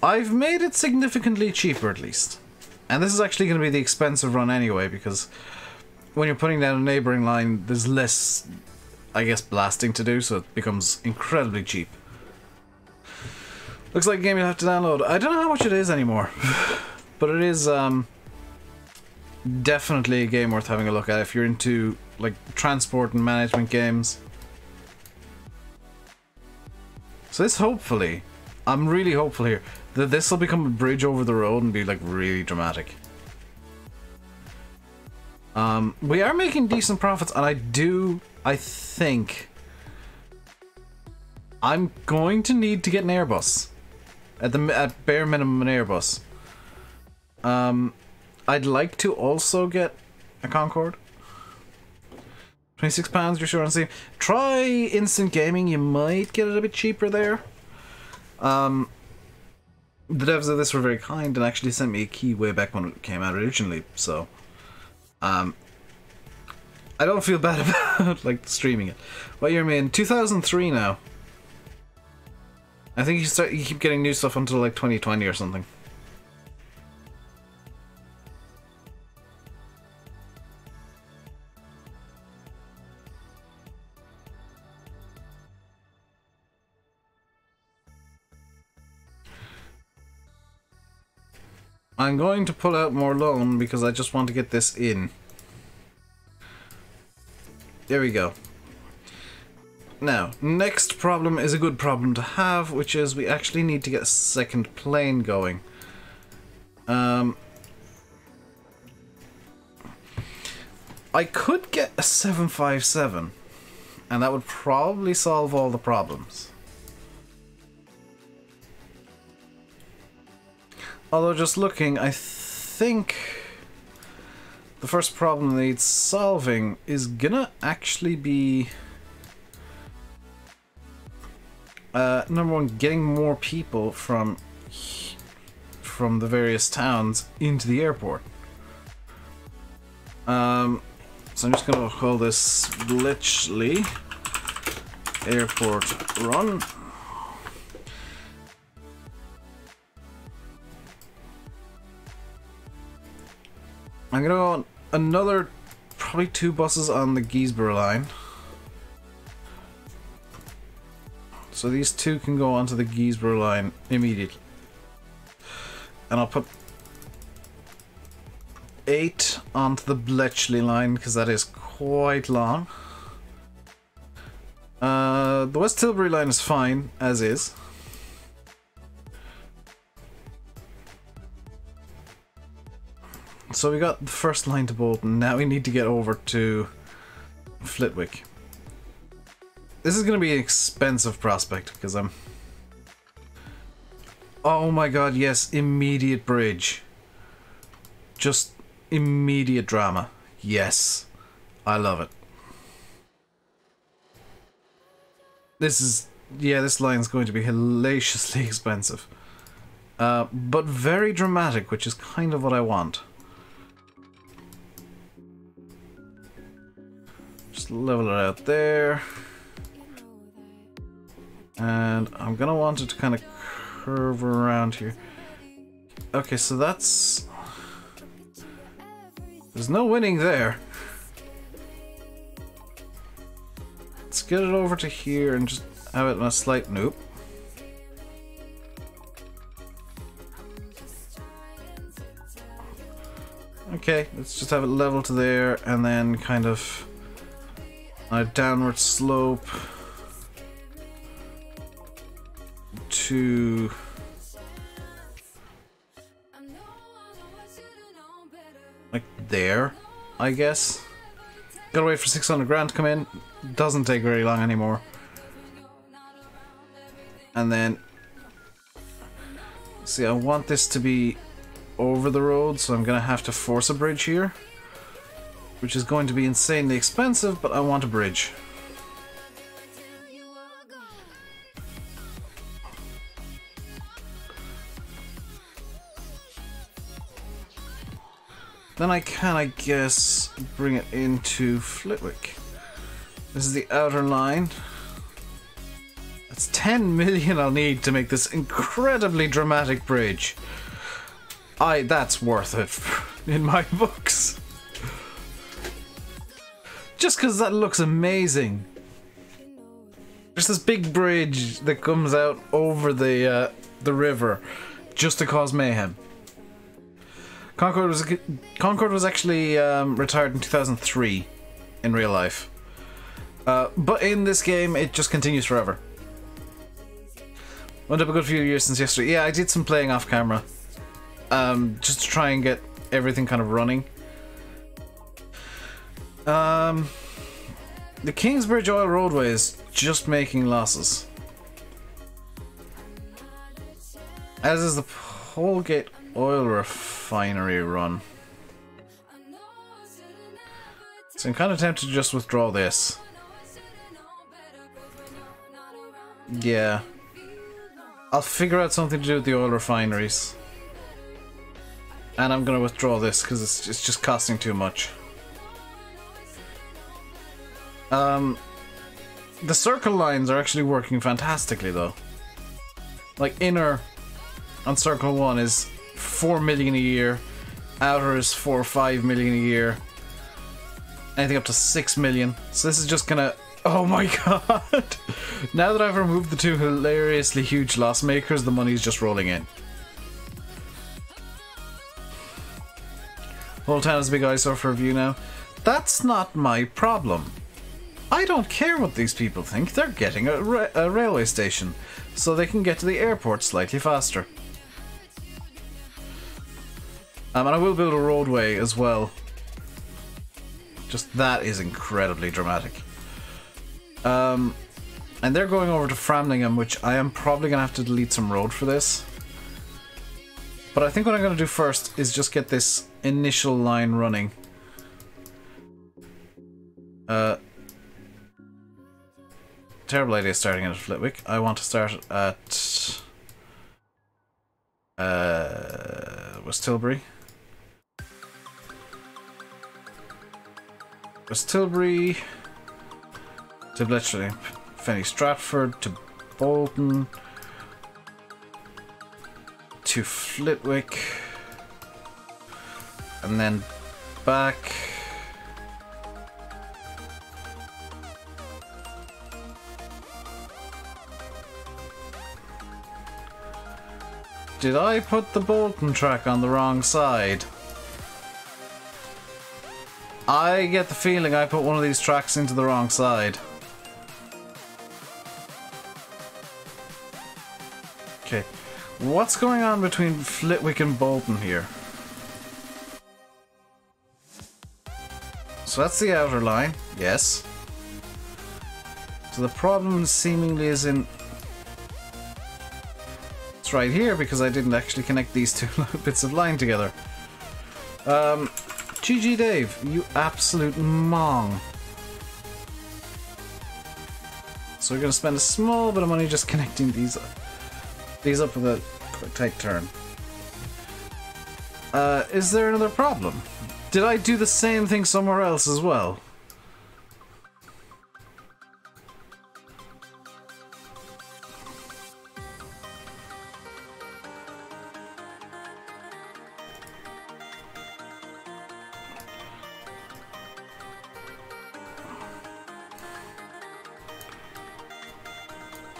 I've made it significantly cheaper, at least. And this is actually going to be the expensive run anyway, because when you're putting down a neighbouring line, there's less, I guess, blasting to do, so it becomes incredibly cheap. Looks like a game you'll have to download. I don't know how much it is anymore, but it is definitely a game worth having a look at if you're into like transport and management games. So this hopefully, I'm really hopeful here, that this will become a bridge over the road and be like really dramatic. We are making decent profits, and I think I'm going to need to get an Airbus. At bare minimum, an Airbus. I'd like to also get a Concorde. £26, you're sure on Steam. Try Instant Gaming, you might get it a bit cheaper there. The devs of this were very kind and actually sent me a key way back when it came out originally, so I don't feel bad about like streaming it. What year am I in? 2003 now. I think you keep getting new stuff until like 2020 or something. I'm going to pull out more loan because I just want to get this in. There we go. Now, next problem is a good problem to have, which is we actually need to get a second plane going. I could get a 757, and that would probably solve all the problems. Although just looking, I think the first problem that needs solving is gonna actually be number one, getting more people from the various towns into the airport. So I'm just gonna call this Bletchley Airport Run. I'm gonna go on another, probably 2 buses on the Giesborough line. So these 2 can go onto the Giesborough line immediately. And I'll put 8 onto the Bletchley line because that is quite long. The West Tilbury line is fine, as is. So we got the first line to Bolton, now we need to get over to Flitwick. This is going to be an expensive prospect, because I'm... Oh my god, yes, immediate bridge. Just immediate drama. Yes. I love it. This is... Yeah, this line's going to be hellaciously expensive. But very dramatic, which is kind of what I want. Just level it out there. And I'm gonna want it to kind of curve around here. Okay, so that's... There's no winning there. Let's get it over to here and just have it in a slight noop. Okay, let's just have it level to there and then kind of a downward slope to like there, I guess. Gotta wait for 600 grand to come in. Doesn't take very long anymore. And then see, I want this to be over the road, so I'm gonna have to force a bridge here, which is going to be insanely expensive, but I want a bridge. Then I can, I guess, bring it into Flitwick. This is the outer line. That's 10 million I'll need to make this incredibly dramatic bridge. That's worth it in my books. Just because that looks amazing. There's this big bridge that comes out over the river just to cause mayhem. Concorde was actually retired in 2003 in real life. But in this game, it just continues forever. Went up a good few years since yesterday. Yeah, I did some playing off camera. Just to try and get everything kind of running. The Kingsbridge Oil Roadway is just making losses. As is the Polegate Oil Refinery run. So I'm kind of tempted to just withdraw this. Yeah. I'll figure out something to do with the oil refineries. And I'm going to withdraw this because it's just costing too much. The circle lines are actually working fantastically though. Like inner on circle 1 is 4 million a year. Outer is 4 or 5 million a year. Anything up to 6 million. So this is just gonna... Oh my god! Now that I've removed the two hilariously huge loss makers, the money's just rolling in. Whole town is a big eyesore for review now. That's not my problem. I don't care what these people think. They're getting a railway station, so they can get to the airport slightly faster. And I will build a roadway as well. Just that is incredibly dramatic. And they're going over to Framlingham, which I am probably going to have to delete some road for this. But I think what I'm going to do first is just get this initial line running. Terrible idea starting at Flitwick. I want to start at West Tilbury. West Tilbury to Bletchley, Fenny Stratford to Bolton to Flitwick and then back. Did I put the Bolton track on the wrong side? I get the feeling I put one of these tracks into the wrong side. Okay, what's going on between Flitwick and Bolton here? So that's the outer line, yes. So the problem seemingly is in... It's right here because I didn't actually connect these two bits of line together. GG Dave, you absolute mong. So we're going to spend a small bit of money just connecting these up with a quick tight turn. Is there another problem? Did I do the same thing somewhere else as well?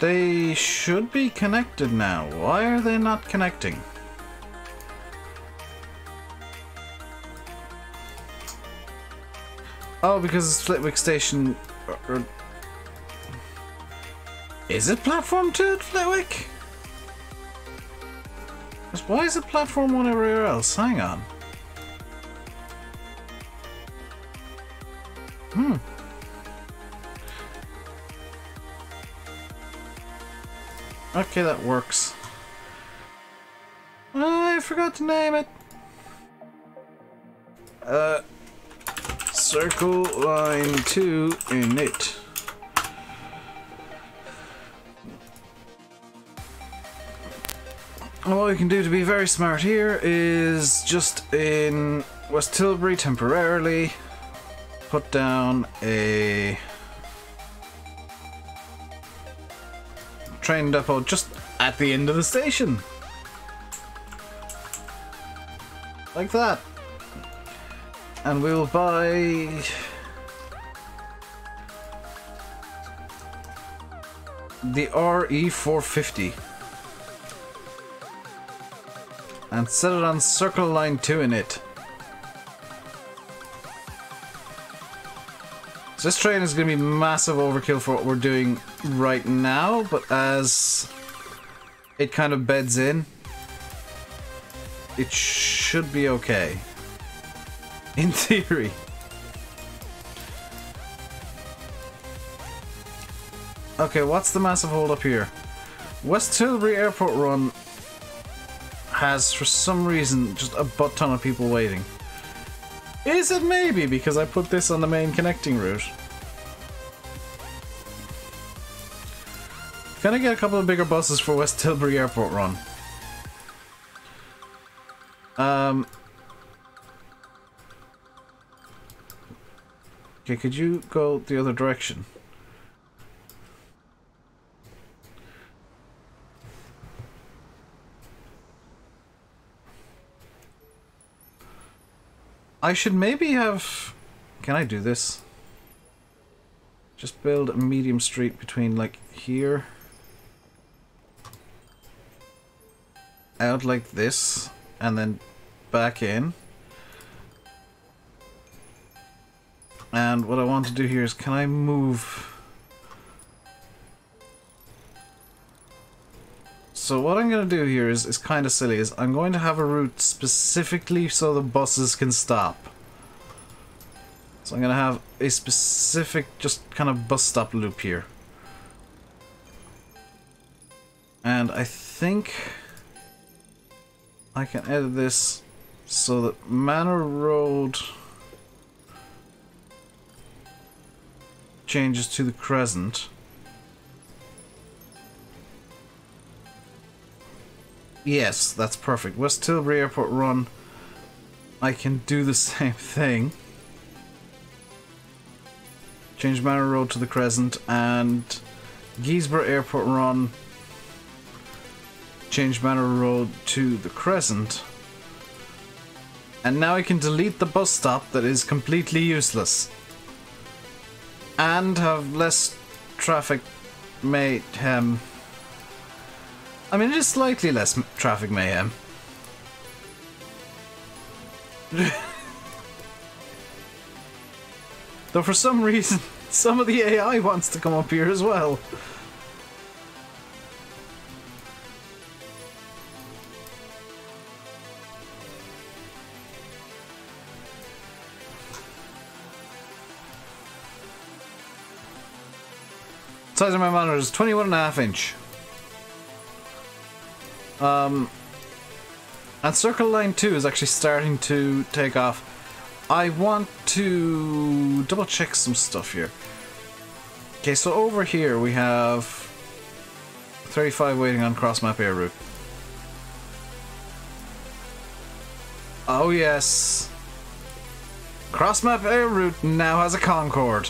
They should be connected now. Why are they not connecting? Oh, because it's Flitwick Station... Is it Platform 2 at Flitwick? Why is it Platform 1 everywhere else? Hang on. Okay, that works. I forgot to name it. Circle line 2 in it. And what we can do to be very smart here is just in West Tilbury temporarily put down a train depot just at the end of the station. Like that. And we'll buy the RE450 and set it on Circle Line 2 in it. So this train is going to be massive overkill for what we're doing right now, but as it kind of beds in, it should be okay. In theory. Okay, what's the massive hold up here? West Tilbury Airport Run has, for some reason, just a butt ton of people waiting. Is it maybe because I put this on the main connecting route? Can I get a couple of bigger buses for West Tilbury Airport Run? Okay, could you go the other direction? I should maybe have... Can I do this? Just build a medium street between, like, here. Out like this. And then back in. And what I want to do here is, can I move... So what I'm going to do here is kind of silly, is I'm going to have a route specifically so the buses can stop. So I'm going to have a specific just kind of bus stop loop here. And I think I can edit this so that Manor Road changes to the Crescent. Yes, that's perfect. West Tilbury Airport Run, I can do the same thing. Change Manor Road to the Crescent, and Guisborough Airport Run, change Manor Road to the Crescent. And now I can delete the bus stop that is completely useless. And have less traffic mayhem. I mean, it is slightly less traffic mayhem. Though for some reason, some of the AI wants to come up here as well. Size of my monitor is 21.5 inch. And Circle Line 2 is actually starting to take off. I want to double check some stuff here. Okay, so over here we have 35 waiting on cross-map air route. Oh yes. Cross-map air route now has a Concorde.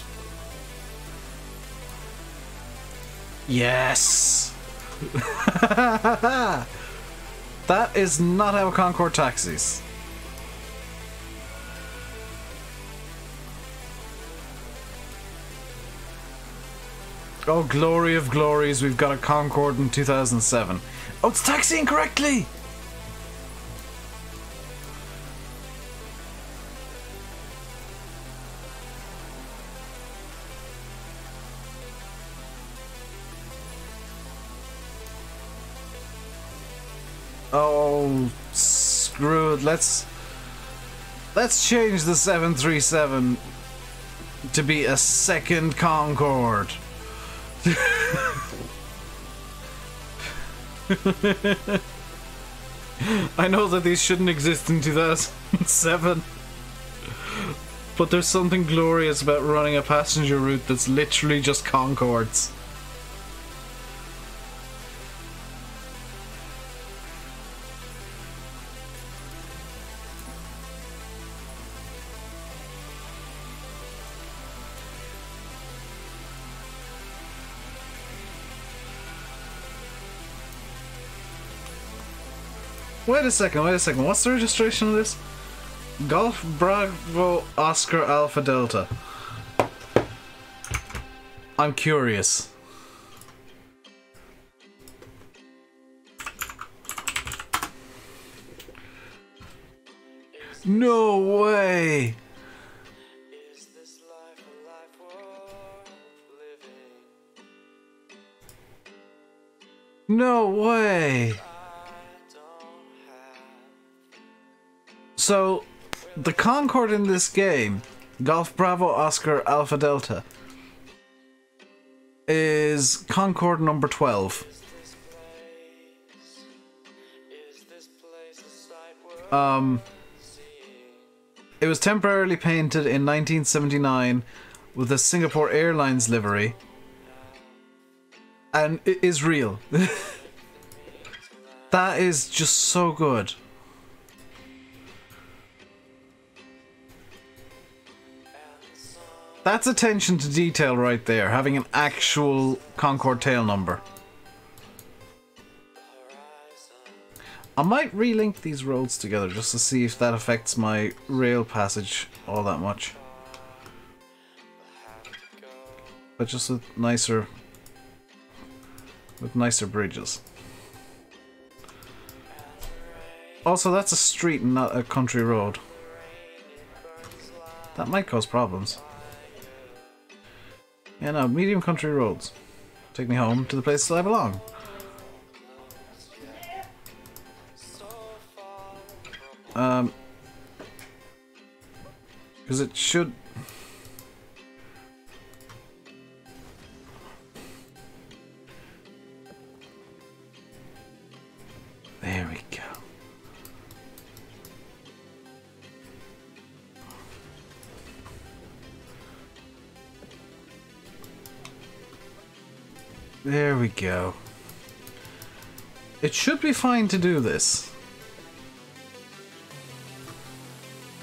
Yes! That is not how a Concorde taxis. Oh, glory of glories, we've got a Concorde in 2007. Oh, it's taxiing correctly! Oh, screw it. Let's change the 737 to be a second Concorde. I know that these shouldn't exist in 2007, but there's something glorious about running a passenger route that's literally just Concordes. Wait a second, what's the registration of this? Golf Bravo Oscar Alpha Delta. I'm curious. No way! No way! So, the Concorde in this game, Golf Bravo Oscar Alpha Delta, is Concorde number 12. It was temporarily painted in 1979 with a Singapore Airlines livery. And it is real. That is just so good. That's attention to detail right there, having an actual Concorde tail number. I might relink these roads together just to see if that affects my rail passage all that much. But just with nicer bridges. Also, that's a street and not a country road. That might cause problems. Yeah, no, medium country roads. Take me home to the place I belong. Because it should... There we go. There we go. It should be fine to do this.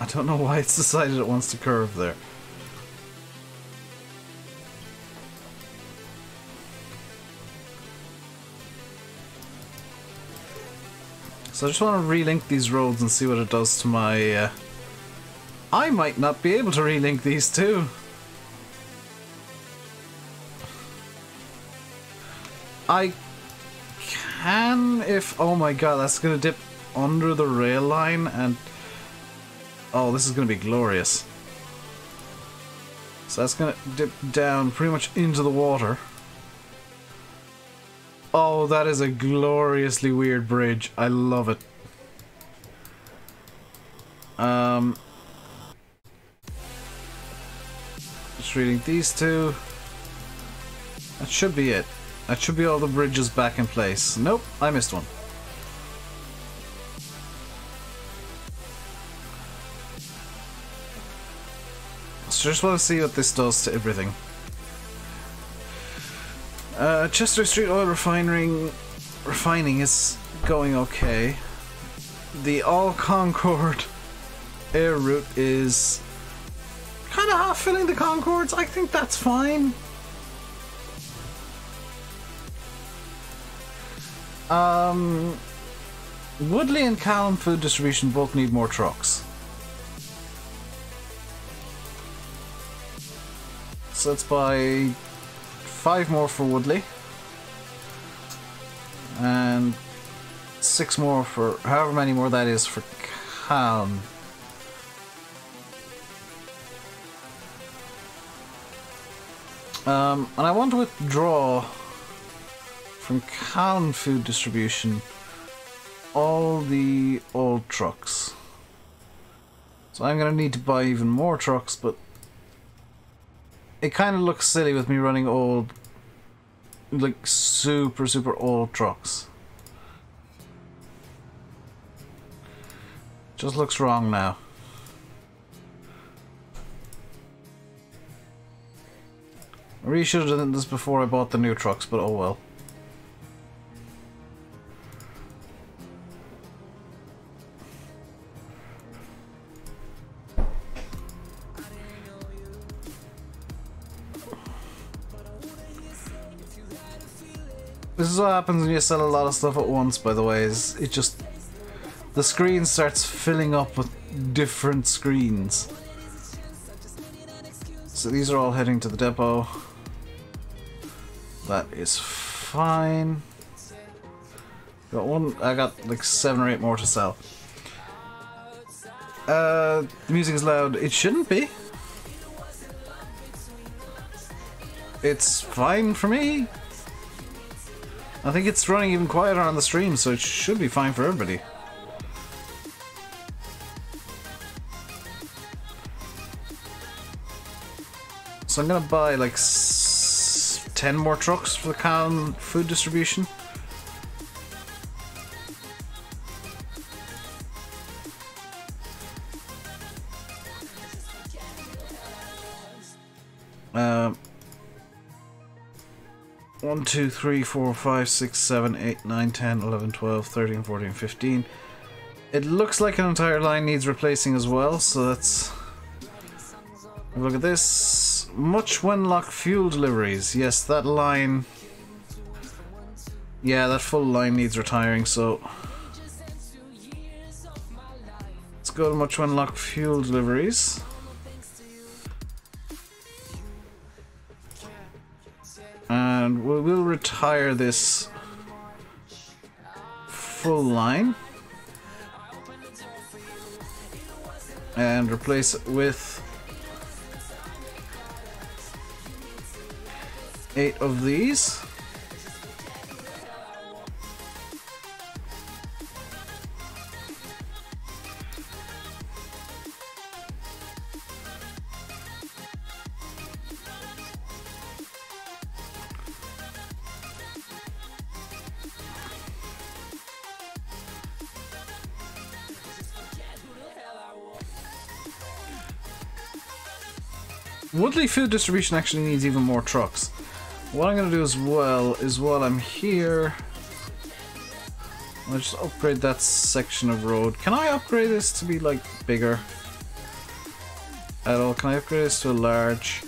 I don't know why it's decided it wants to curve there. So I just want to relink these roads and see what it does to my... I might not be able to relink these two. I can if... Oh my god, that's going to dip under the rail line and... Oh, this is going to be glorious. So that's going to dip down pretty much into the water. Oh, that is a gloriously weird bridge. I love it. Just reading these two. That should be it. That should be all the bridges back in place. Nope, I missed one. So just want to see what this does to everything. Chester Street Oil refining is going okay. The All Concorde air route is kind of half filling the Concords. I think that's fine. Woodley and Callum Food Distribution both need more trucks. So let's buy 5 more for Woodley. And 6 more for however many more that is for Callum. And I want to withdraw from Callum Food Distribution all the old trucks. So I'm going to need to buy even more trucks, but it kind of looks silly with me running old, like super old trucks. Just looks wrong now. I really should have done this before I bought the new trucks, but oh well. This is what happens when you sell a lot of stuff at once, by the way, is it just... the screen starts filling up with different screens. So these are all heading to the depot. That is fine. Got one, I got like 7 or 8 more to sell. The music is loud. It shouldn't be. It's fine for me. I think it's running even quieter on the stream, so it should be fine for everybody. So I'm gonna buy like 10 more trucks for the canned food distribution. Um, 1, 2, 3, 4, 5, 6, 7, 8, 9, 10, 11, 12, 13, 14, 15. It looks like an entire line needs replacing as well, so let's have a look at this. Much Wenlock fuel deliveries. Yes, that line. Yeah, that full line needs retiring, so let's go to Much Wenlock fuel deliveries. And we'll retire this full line and replace it with 8 of these. Woodley food distribution actually needs even more trucks. What I'm going to do as well is while I'm here, I'll just upgrade that section of road. Can I upgrade this to be like bigger at all? Can I upgrade this to a large?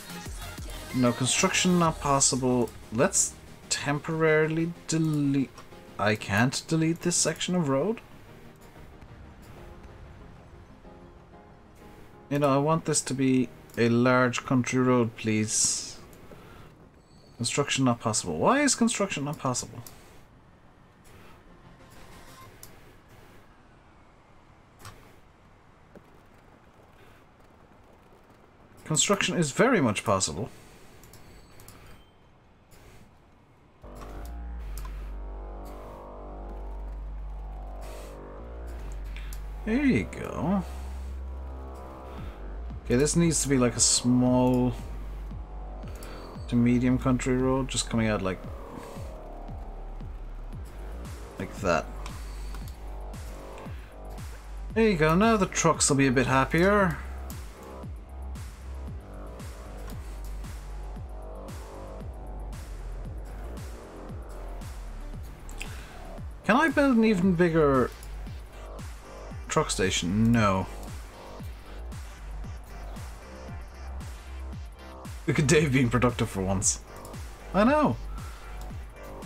No, construction not possible. Let's temporarily delete. I can't delete this section of road. You know, I want this to be a large country road, please. Construction not possible. Why is construction not possible? Construction is very much possible. There you go. Okay, this needs to be like a small to medium country road, just coming out like that. There you go, now the trucks will be a bit happier. Can I build an even bigger truck station? No. Look at Dave being productive for once. I know.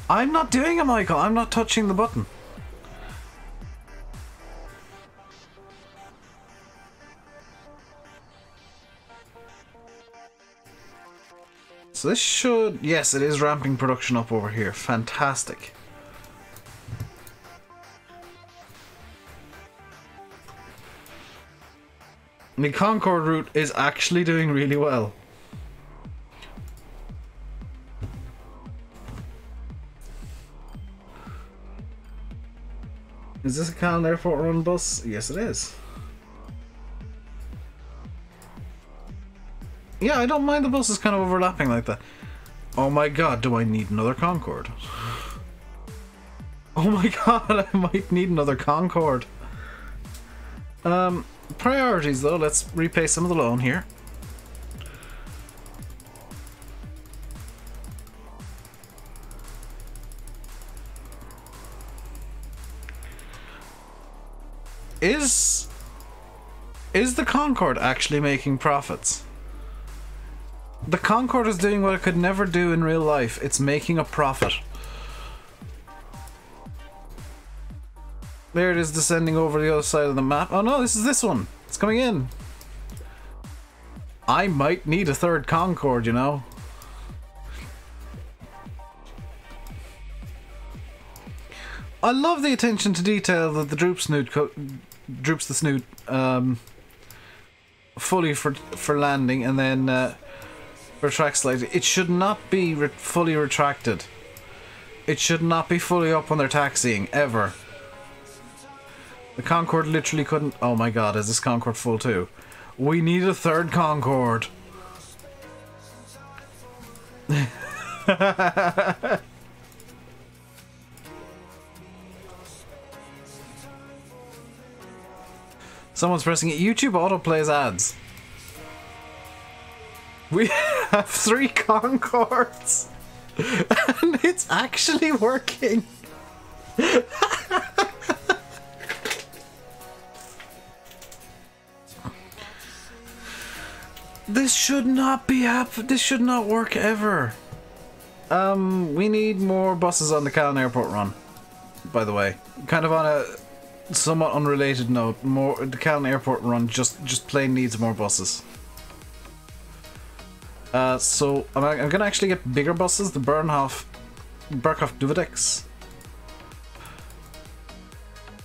I'm not doing it, Michael. I'm not touching the button. So this should... Yes, it is ramping production up over here. Fantastic. The Concord route is actually doing really well. Is this a Callan Airport run bus? Yes, it is. Yeah, I don't mind the buses kind of overlapping like that. Oh my god, do I need another Concorde? Oh my god, I might need another Concorde. Priorities though, let's repay some of the loan here. Is the Concorde actually making profits? The Concorde is doing what it could never do in real life. It's making a profit. There it is descending over the other side of the map. Oh no, this is this one. It's coming in. I might need a third Concorde, you know. I love the attention to detail that the Droops the Snoot fully for landing and then retracts slightly. It should not be fully retracted. It should not be fully up when they're taxiing, ever. The Concorde literally couldn't... Oh my god, is this Concorde full too? We need a third Concorde. Someone's pressing it. YouTube autoplays ads. We have 3 Concords. And it's actually working. This should not be this should not work ever. We need more buses on the Callan Airport run, by the way. Kind of on a somewhat unrelated note, the Callan Airport run just plain needs more buses. So I'm gonna actually get bigger buses, the Berkhoff Duvedex,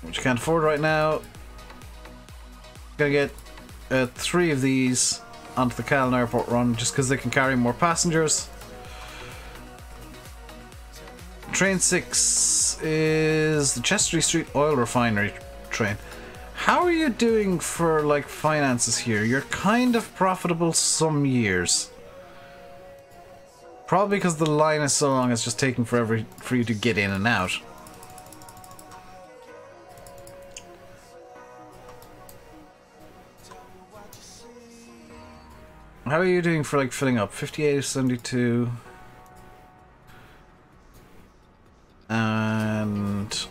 which I can't afford right now. Gonna get 3 of these onto the Callan Airport run just because they can carry more passengers. Train 6 is the Chester Street Oil Refinery train. How are you doing for like finances here? You're kind of profitable some years. Probably because the line is so long it's just taking forever for you to get in and out. How are you doing for like filling up? 58 to 72. And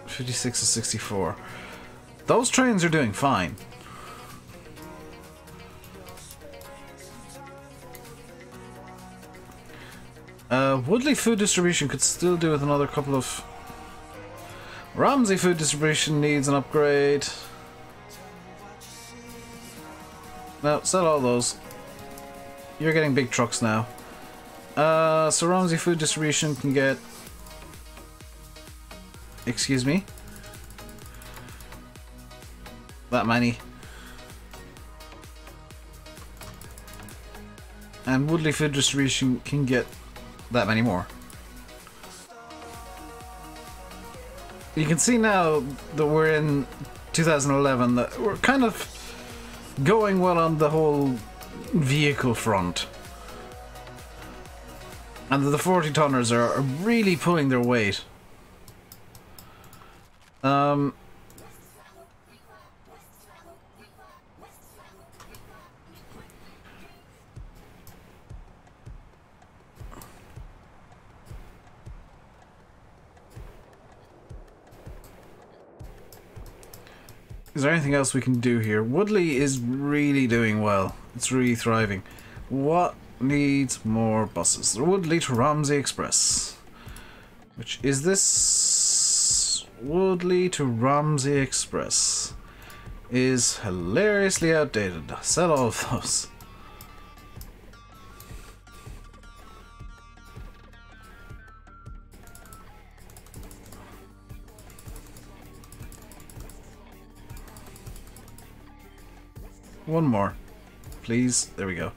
56 to 64. Those trains are doing fine. Woodley Food Distribution could still do with another couple of... Romsey Food Distribution needs an upgrade. No, sell all those. You're getting big trucks now. So Romsey Food Distribution can get... Excuse me? That many. And Woodley Food Distribution can get that many more. You can see now that we're in 2011 that we're kind of going well on the whole vehicle front. And the 40 tonners are really pulling their weight. Is there anything else we can do here? Woodley is really doing well. It's really thriving. What needs more buses? Woodley to Romsey Express. Which is this? Woodley to Romsey Express. Is hilariously outdated. Sell all of those. One more, please. There we go.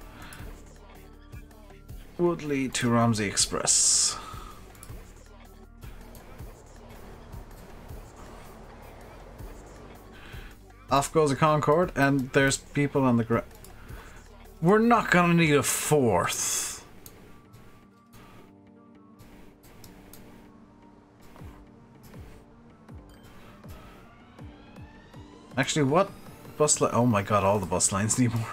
Woodley to Romsey Express. Off goes a Concorde, and there's people on the ground. We're not gonna need a 4th. Actually, what bus line? Oh my god, all the bus lines need more.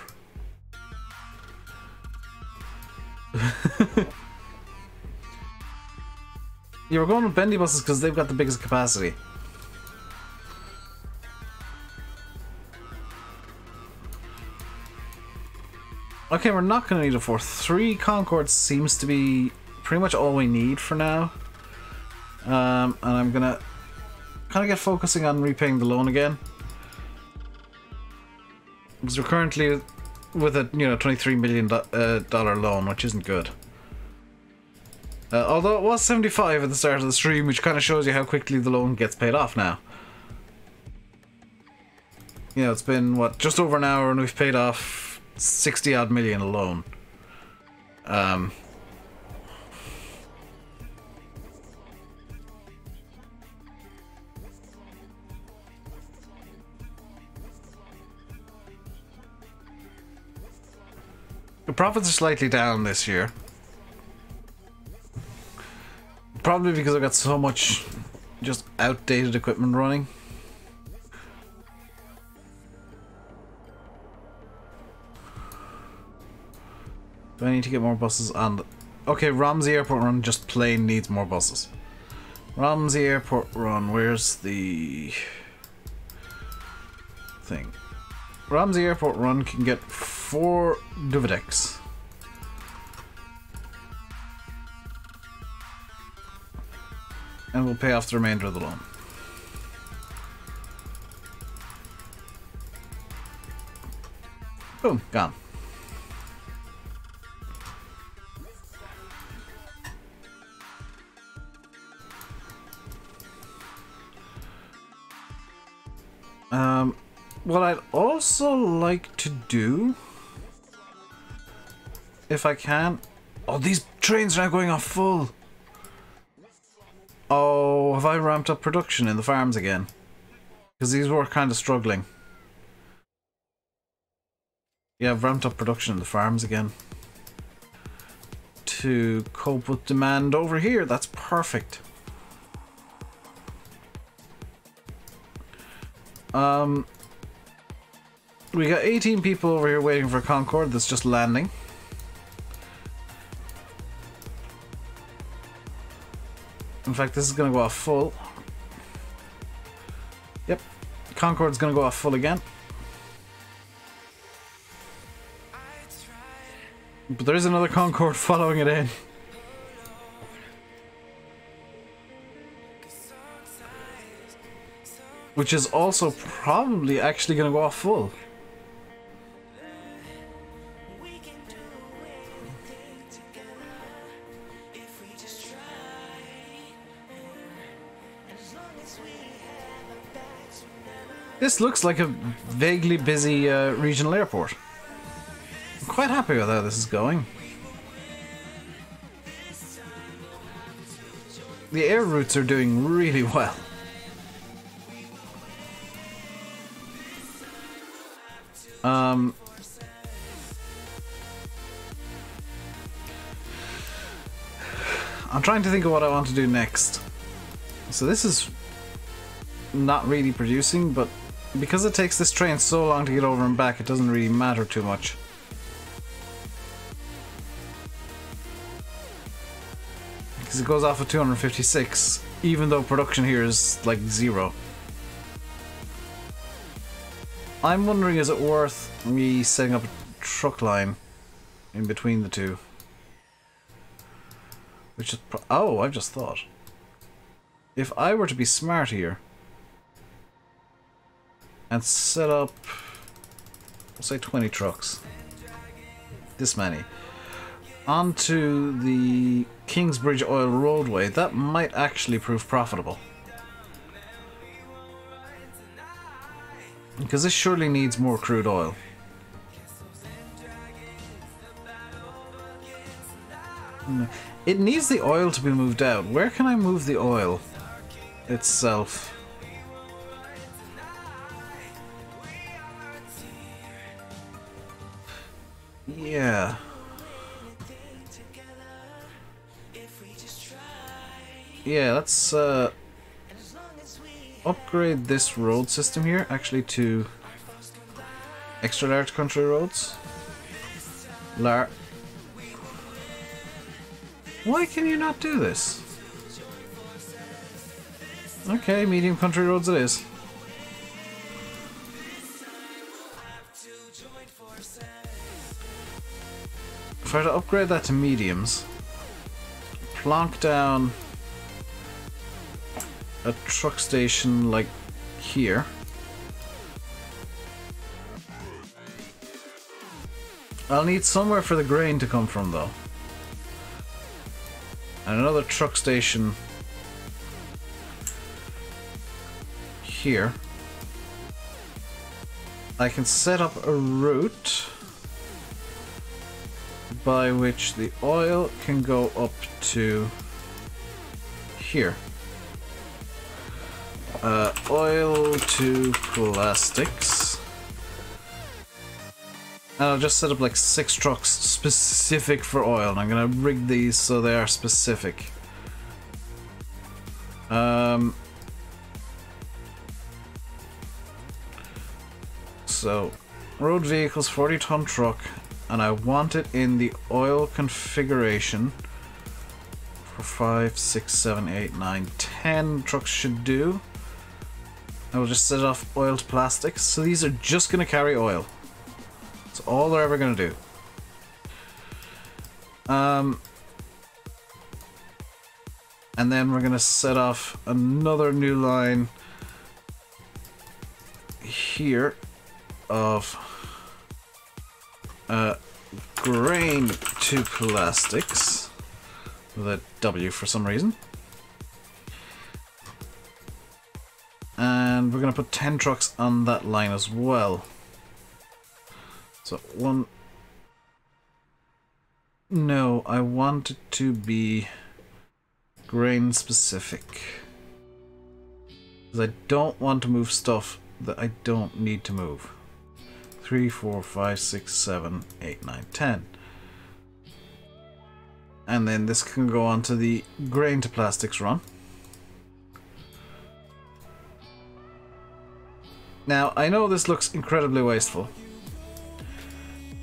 You were going with bendy buses because they've got the biggest capacity. Okay, we're not going to need a 4th. 3 Concords seems to be pretty much all we need for now. And I'm going to kind of get focusing on repaying the loan again. Because we're currently with a $23 million loan, which isn't good. Although it was 75 at the start of the stream, which kind of shows you how quickly the loan gets paid off now. You know, it's been, what, just over an hour and we've paid off 60 odd million alone. The profits are slightly down this year. Probably because I've got so much just outdated equipment running. Do I need to get more buses on the... Okay, Romsey Airport Run just plain needs more buses. Romsey Airport Run, where's the thing? Romsey Airport Run can get 4 Duvedex. And we'll pay off the remainder of the loan. Boom, gone. What I'd also like to do, if I can... Oh, these trains are now going off full! Oh, have I ramped up production in the farms again? Because these were kind of struggling. Yeah, I've ramped up production in the farms again. To cope with demand over here, that's perfect. We got 18 people over here waiting for Concorde that's just landing. In fact, this is going to go off full. Yep, Concorde's going to go off full again. But there is another Concorde following it in. Which is also probably actually going to go off full. This looks like a vaguely busy regional airport. I'm quite happy with how this is going. The air routes are doing really well. I'm trying to think of what I want to do next. So this is not really producing, but because it takes this train so long to get over and back, it doesn't really matter too much. Because it goes off at 256, even though production here is like 0. I'm wondering, is it worth me setting up a truck line in between the two? Which is oh, I've just thought. If I were to be smart here and set up, we'll say 20 trucks, this many, onto the Kingsbridge Oil Roadway, that might actually prove profitable. Because this surely needs more crude oil. It needs the oil to be moved out. Where can I move the oil itself? Yeah. Yeah, let's upgrade this road system here actually to extra large country roads. Why can you not do this? Okay, medium country roads it is. If I were to upgrade that to mediums, plonk down a truck station like here. I'll need somewhere for the grain to come from though. And another truck station here. I can set up a route by which the oil can go up to here. Oil to plastics. And I'll just set up like 6 trucks specific for oil. And I'm gonna rig these so they are specific. So, road vehicles, 40-ton truck, and I want it in the oil configuration for 5, 6, 7, 8, 9, 10 trucks should do. I will just set off oil to plastics. So these are just going to carry oil. That's all they're ever going to do. And then we're going to set off another new line here of grain to plastics with a W for some reason. And we're going to put 10 trucks on that line as well. So one... No, I want it to be grain specific. Because I don't want to move stuff that I don't need to move. 3, 4, 5, 6, 7, 8, 9, 10. And then this can go on to the grain to plastics run. Now, I know this looks incredibly wasteful.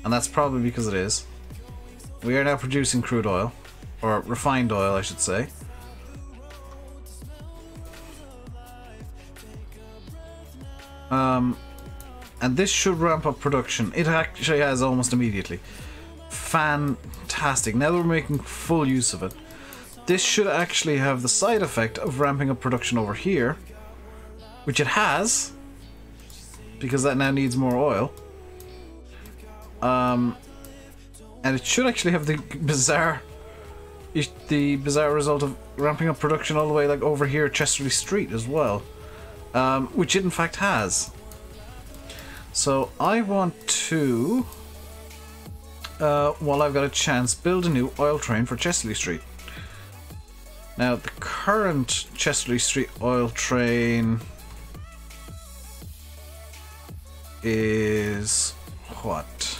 And that's probably because it is. We are now producing crude oil. Or refined oil, I should say. And this should ramp up production. It actually has almost immediately. Fantastic. Now that we're making full use of it, this should actually have the side effect of ramping up production over here, which it has, because that now needs more oil. And it should actually have the bizarre result of ramping up production all the way like over here at Chesterley Street as well, which it in fact has. So I want to, while I've got a chance, build a new oil train for Chesterley Street. Now the current Chesterley Street oil train is what?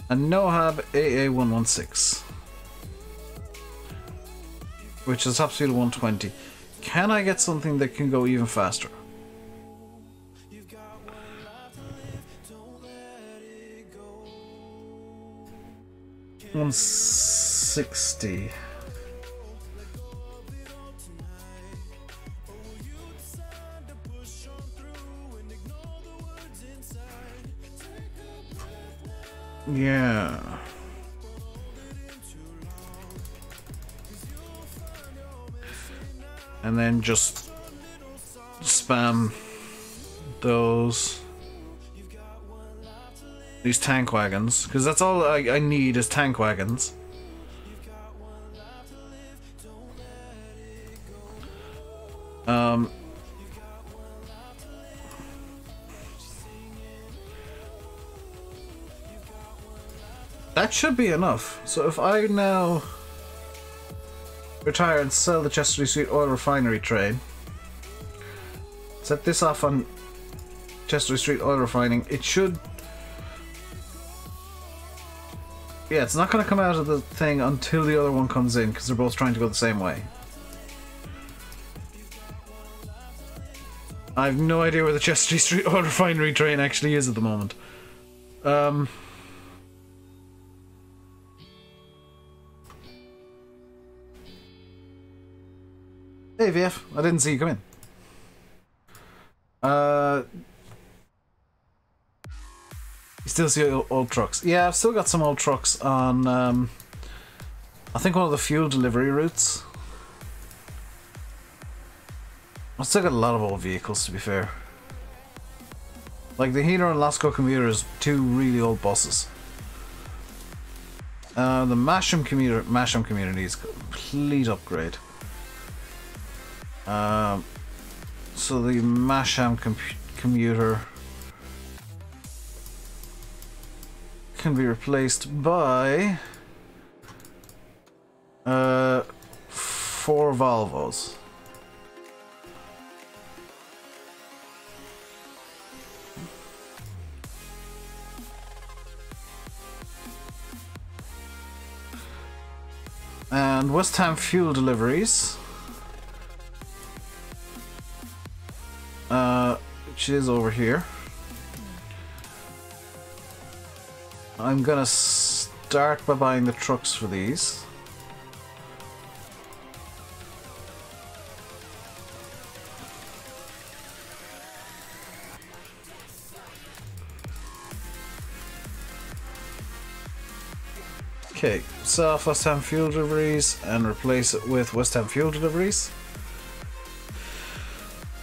A Nohab AA116, which is top speed of 120. Can I get something that can go even faster? 160. Yeah. And then just spam these tank wagons, because that's all I need is tank wagons. That should be enough. So if I now retire and sell the Chesterley Street oil refinery train, set this off on Chesterley Street oil refining, it should... Yeah, it's not going to come out of the thing until the other one comes in, because they're both trying to go the same way. I have no idea where the Chesterley Street oil refinery train actually is at the moment. Hey VF, I didn't see you come in. You still see old trucks? Yeah, I've still got some old trucks on, I think one of the fuel delivery routes. I've still got a lot of old vehicles, to be fair. Like the Heater and Lasco commuter is 2 really old buses. The Masham commuter needs a complete upgrade. So the Masham commuter can be replaced by 4 Volvos. And West Ham fuel deliveries. Which is over here. I'm gonna start by buying the trucks for these. Okay, sell off West Ham fuel deliveries and replace it with West Ham fuel deliveries.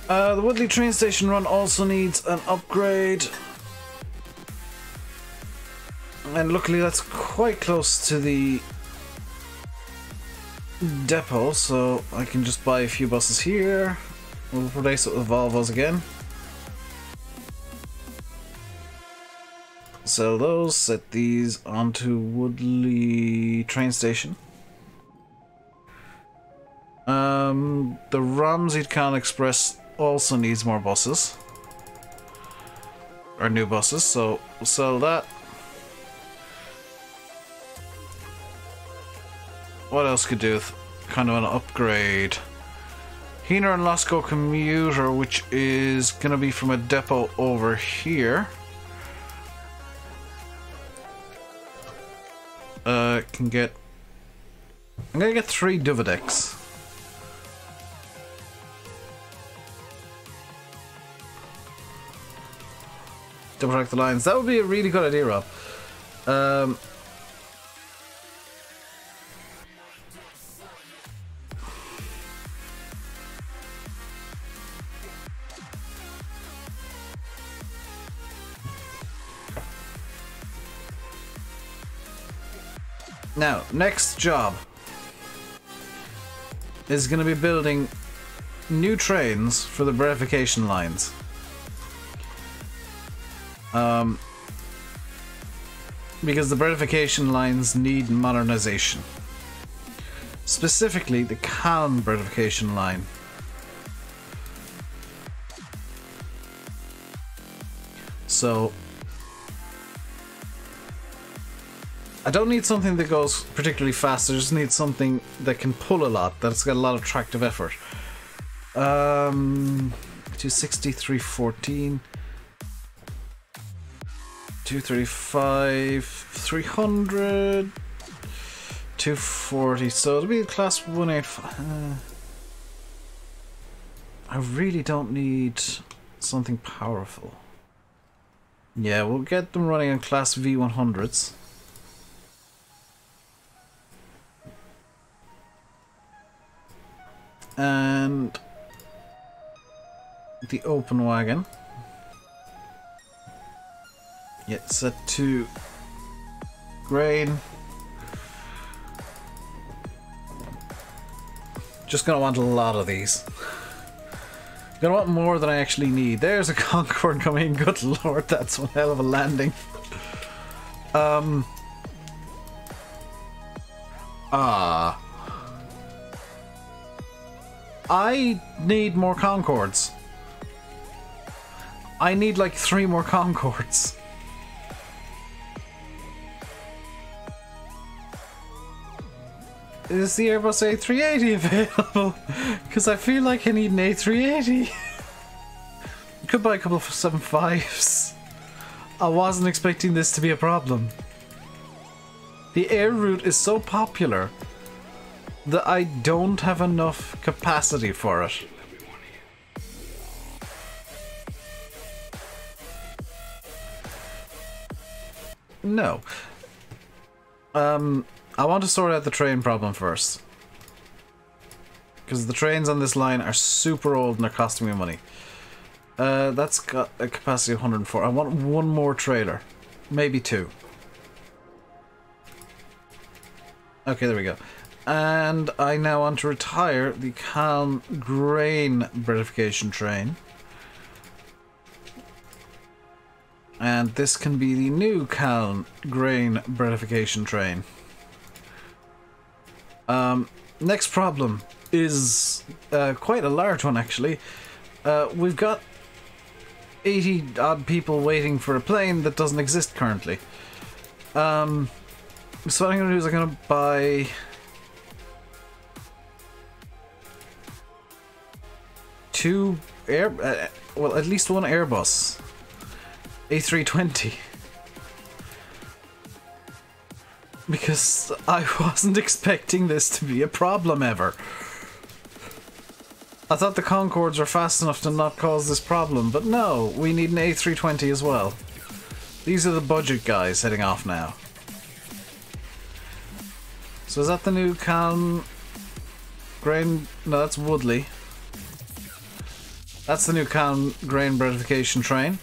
The Woodley train station run also needs an upgrade. And luckily that's quite close to the depot, so I can just buy a few buses here. We'll replace it with Volvos again. Sell those, set these onto Woodley train station. The Ramsey Khan Express also needs more buses. Or new buses, so we'll sell that. What else could do with kind of an upgrade? Heanor and Lasco commuter, which is going to be from a depot over here. Can get... I'm going to get 3 Duvedex. Double track the lines. That would be a really good idea, Rob. Now, next job is going to be building new trains for the brevification lines. Because the brevification lines need modernization. Specifically, the Calm brevification line. So, I don't need something that goes particularly fast, I just need something that can pull a lot, that's got a lot of tractive effort. 260, 314, 235, 300, 240, so it'll be class 185. I really don't need something powerful. Yeah, we'll get them running on class V100s. And the open wagon. Yeah, set to grain. Just gonna want a lot of these. Gonna want more than I actually need. There's a Concorde coming. Good lord, that's one hell of a landing. I need more Concords. I need like 3 more Concords. Is the Airbus A380 available? Because I feel like I need an A380. You could buy a couple of 75s. I wasn't expecting this to be a problem. The air route is so popular that I don't have enough capacity for it. No. I want to sort out the train problem first. Because the trains on this line are super old and they're costing me money. That's got a capacity of 104. I want 1 more trailer. Maybe 2. Okay, there we go. And I now want to retire the Calm grain brevification train. And this can be the new Calm grain brevification train. Next problem is quite a large one, actually. We've got 80 odd people waiting for a plane that doesn't exist currently. So what I'm going to do is I'm going to buy 2 air... well, at least one Airbus. A320. Because I wasn't expecting this to be a problem ever. I thought the Concords are fast enough to not cause this problem, but no, we need an A320 as well. These are the budget guys heading off now. So is that the new Calm grain? No, that's Woodley. That's the new Calm grain breadification train.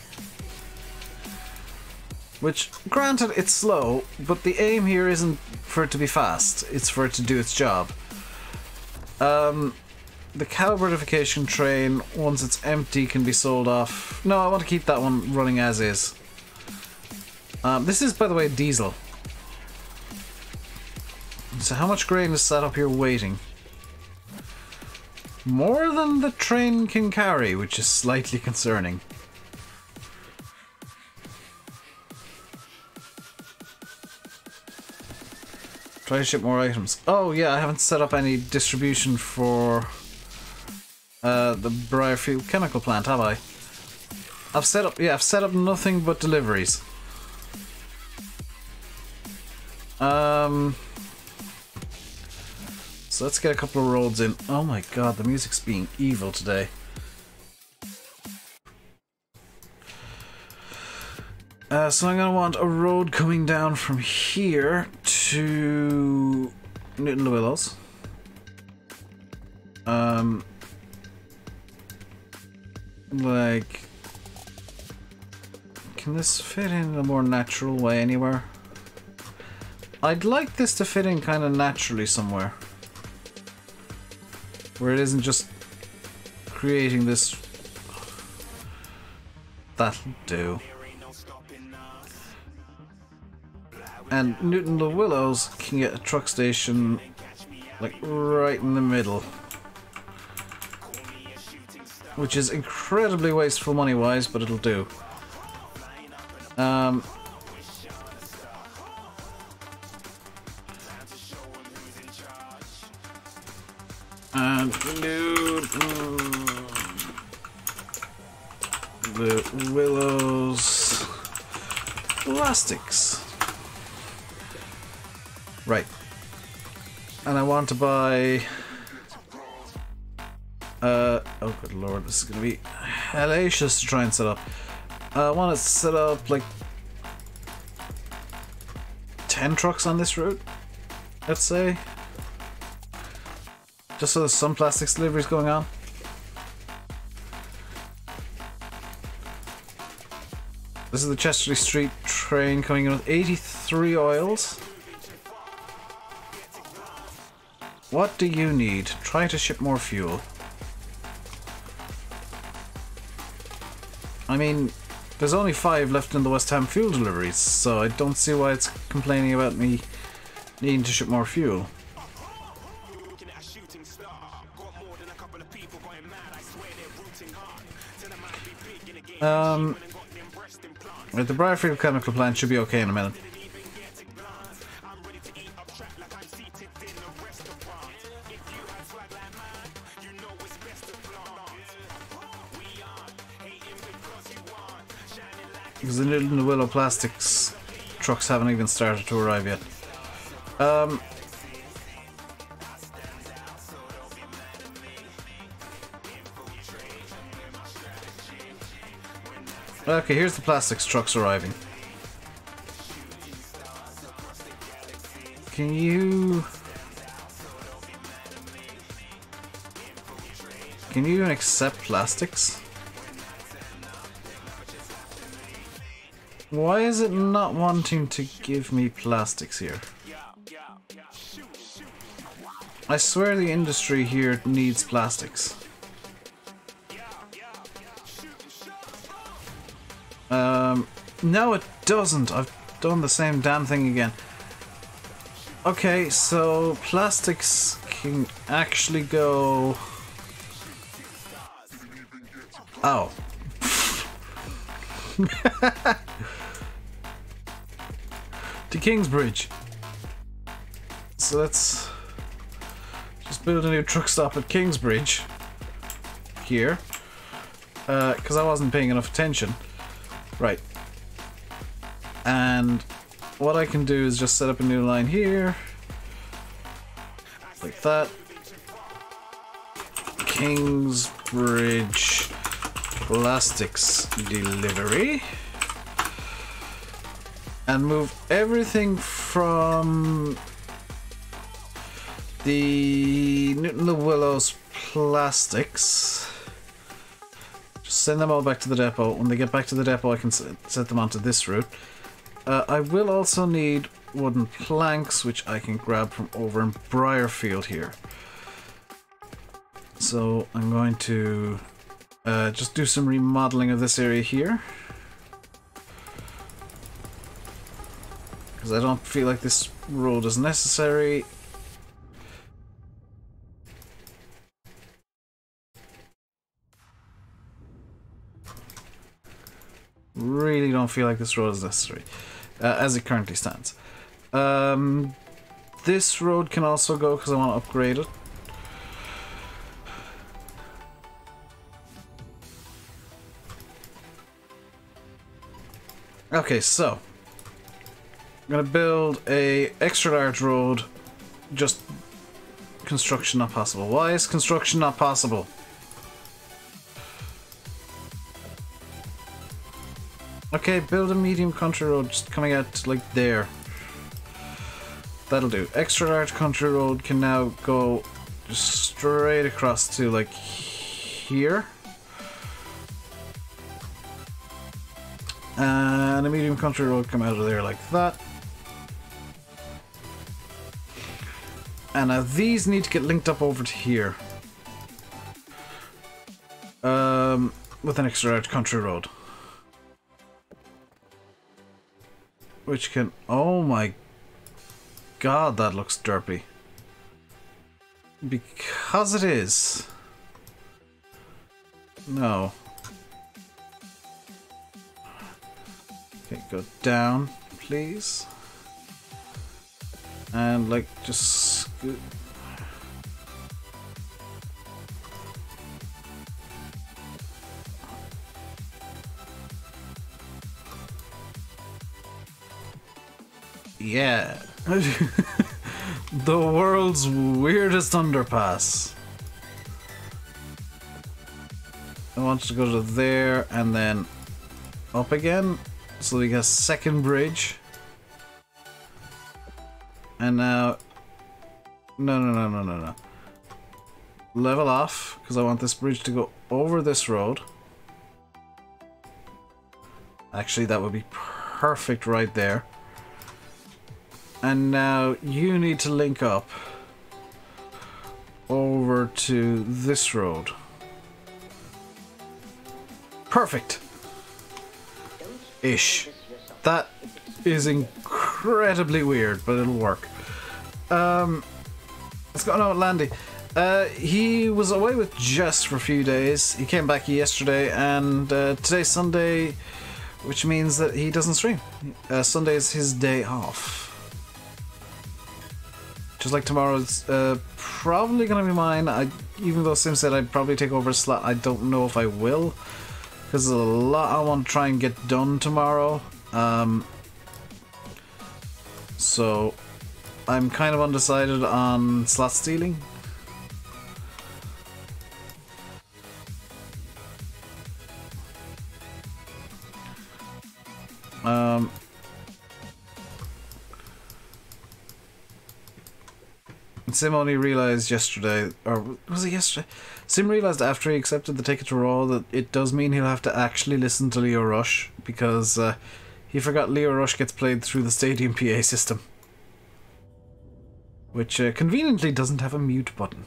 Which, granted, it's slow, but the aim here isn't for it to be fast. It's for it to do its job. The cow breadification train, once it's empty, can be sold off. No, I want to keep that one running as is. This is, by the way, diesel. So how much grain is sat up here waiting? More than the train can carry, which is slightly concerning. Try to ship more items. Oh yeah, I haven't set up any distribution for the Briarfield chemical plant, have I? I've set up nothing but deliveries. So let's get a couple of roads in. Oh my god, the music's being evil today. So I'm gonna want a road coming down from here to Newton Willows. Like, can this fit in a more natural way anywhere? I'd like this to fit in kind of naturally somewhere, where it isn't just creating this. That'll do. And Newton the Willows can get a truck station like right in the middle, which is incredibly wasteful money wise, but it'll do. And Newton the Willows plastics. Right. And I want to buy... oh good lord, this is going to be hellacious to try and set up. I want to set up like 10 trucks on this route, let's say. Just so there's some plastics deliveries going on. This is the Chesterley Street train coming in with 83 oils. What do you need? Try to ship more fuel. I mean, there's only 5 left in the West Ham fuel deliveries, so I don't see why it's complaining about me needing to ship more fuel. Right, the Briarfield chemical plant should be okay in a minute. Because the Newton Willow plastics trucks haven't even started to arrive yet. Okay, here's the plastics trucks arriving. Can you even accept plastics? Why is it not wanting to give me plastics here? I swear the industry here needs plastics. No it doesn't. I've done the same damn thing again. Okay, so plastics can actually go... Oh. To Kingsbridge. So let's just build a new truck stop at Kingsbridge. here. Because I wasn't paying enough attention. Right. And what I can do is just set up a new line here. Like that. Kingsbridge Plastics Delivery. And move everything from the Newton the Willows Plastics. Just send them all back to the depot. When they get back to the depot, I can set them onto this route. I will also need wooden planks, which I can grab from over in Briarfield here. So I'm going to just do some remodeling of this area here. Because I don't feel like this road is necessary. Really don't feel like this road is necessary, as it currently stands. This road can also go because I want to upgrade it. Okay, so I'm gonna build a extra large road. Just construction not possible. Why is construction not possible? Okay, build a medium country road just coming out to, like, there. That'll do. Extra large country road can now go just straight across to, like, here. And a medium country road come out of there like that. And now these need to get linked up over to here. With an extra large country road. Which can... Oh my god, that looks derpy. Because it is. No. Okay, go down, please. And, like, just scoot. Yeah. The world's weirdest underpass. I want to go to there and then up again. So we got a second bridge. And now... No. Level off, because I want this bridge to go over this road. Actually, that would be perfect right there. And now you need to link up over to this road. Perfect. Ish. That is incredibly weird, but it'll work. Let's go on with Landy. He was away with Jess for a few days. He came back yesterday, and today's Sunday, which means that he doesn't stream. Sunday is his day off. Just like tomorrow's probably gonna be mine. Even though Sim said I'd probably take over a slot, I don't know if I will. Because there's a lot I want to try and get done tomorrow. So I'm kind of undecided on slot stealing. Sim only realized yesterday, or was it yesterday? Sim realized after he accepted the ticket to Raw that it does mean he'll have to actually listen to Leo Rush, because he forgot Leo Rush gets played through the Stadium PA system. Which conveniently doesn't have a mute button.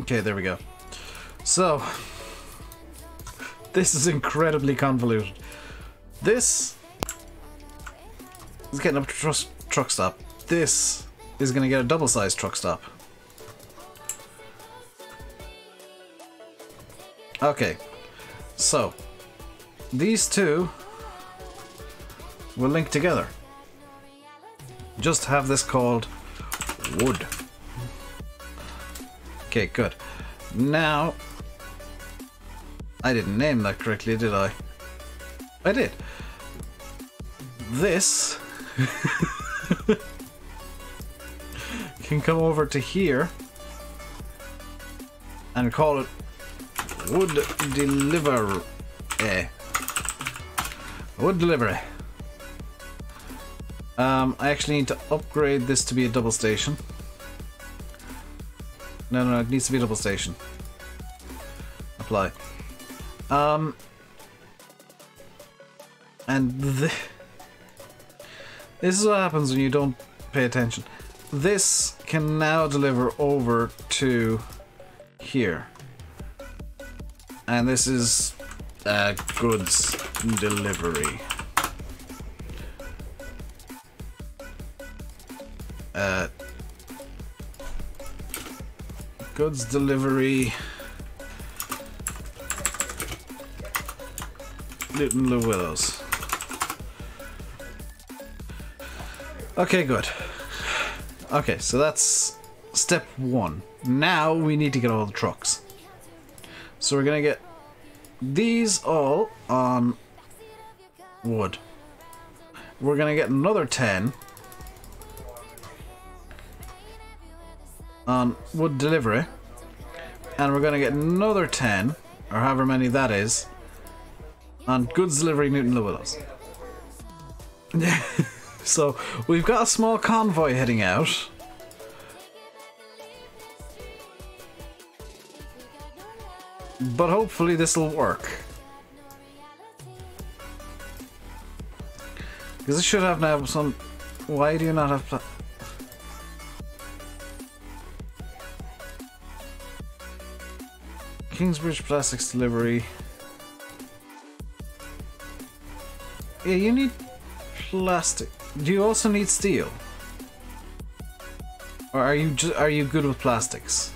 Okay, there we go. So, this is incredibly convoluted. This is getting up to truck stop. this is going to get a double-sized truck stop. Okay, so these two will link together. Just have this called wood. Okay, good. Now, I didn't name that correctly, did I? I did. This can come over to here and call it wood delivery. Wood delivery. I actually need to upgrade this to be a double station. No, it needs to be a double station. Apply. And this is what happens when you don't pay attention. This can now deliver over to here. And this is goods delivery. Goods delivery. Newton Llewellos. Okay, good. Okay, so that's step one. Now we need to get all the trucks. So we're gonna get these all on wood. We're gonna get another 10 on wood delivery, and we're gonna get another 10, or however many that is, on goods delivery Newton Llewellos. So we've got a small convoy heading out. But hopefully this will work. Because it should have now some... Why do you not have... Kingsbridge Plastics Delivery. Yeah, you need plastic. Do you also need steel? Or are you good with plastics?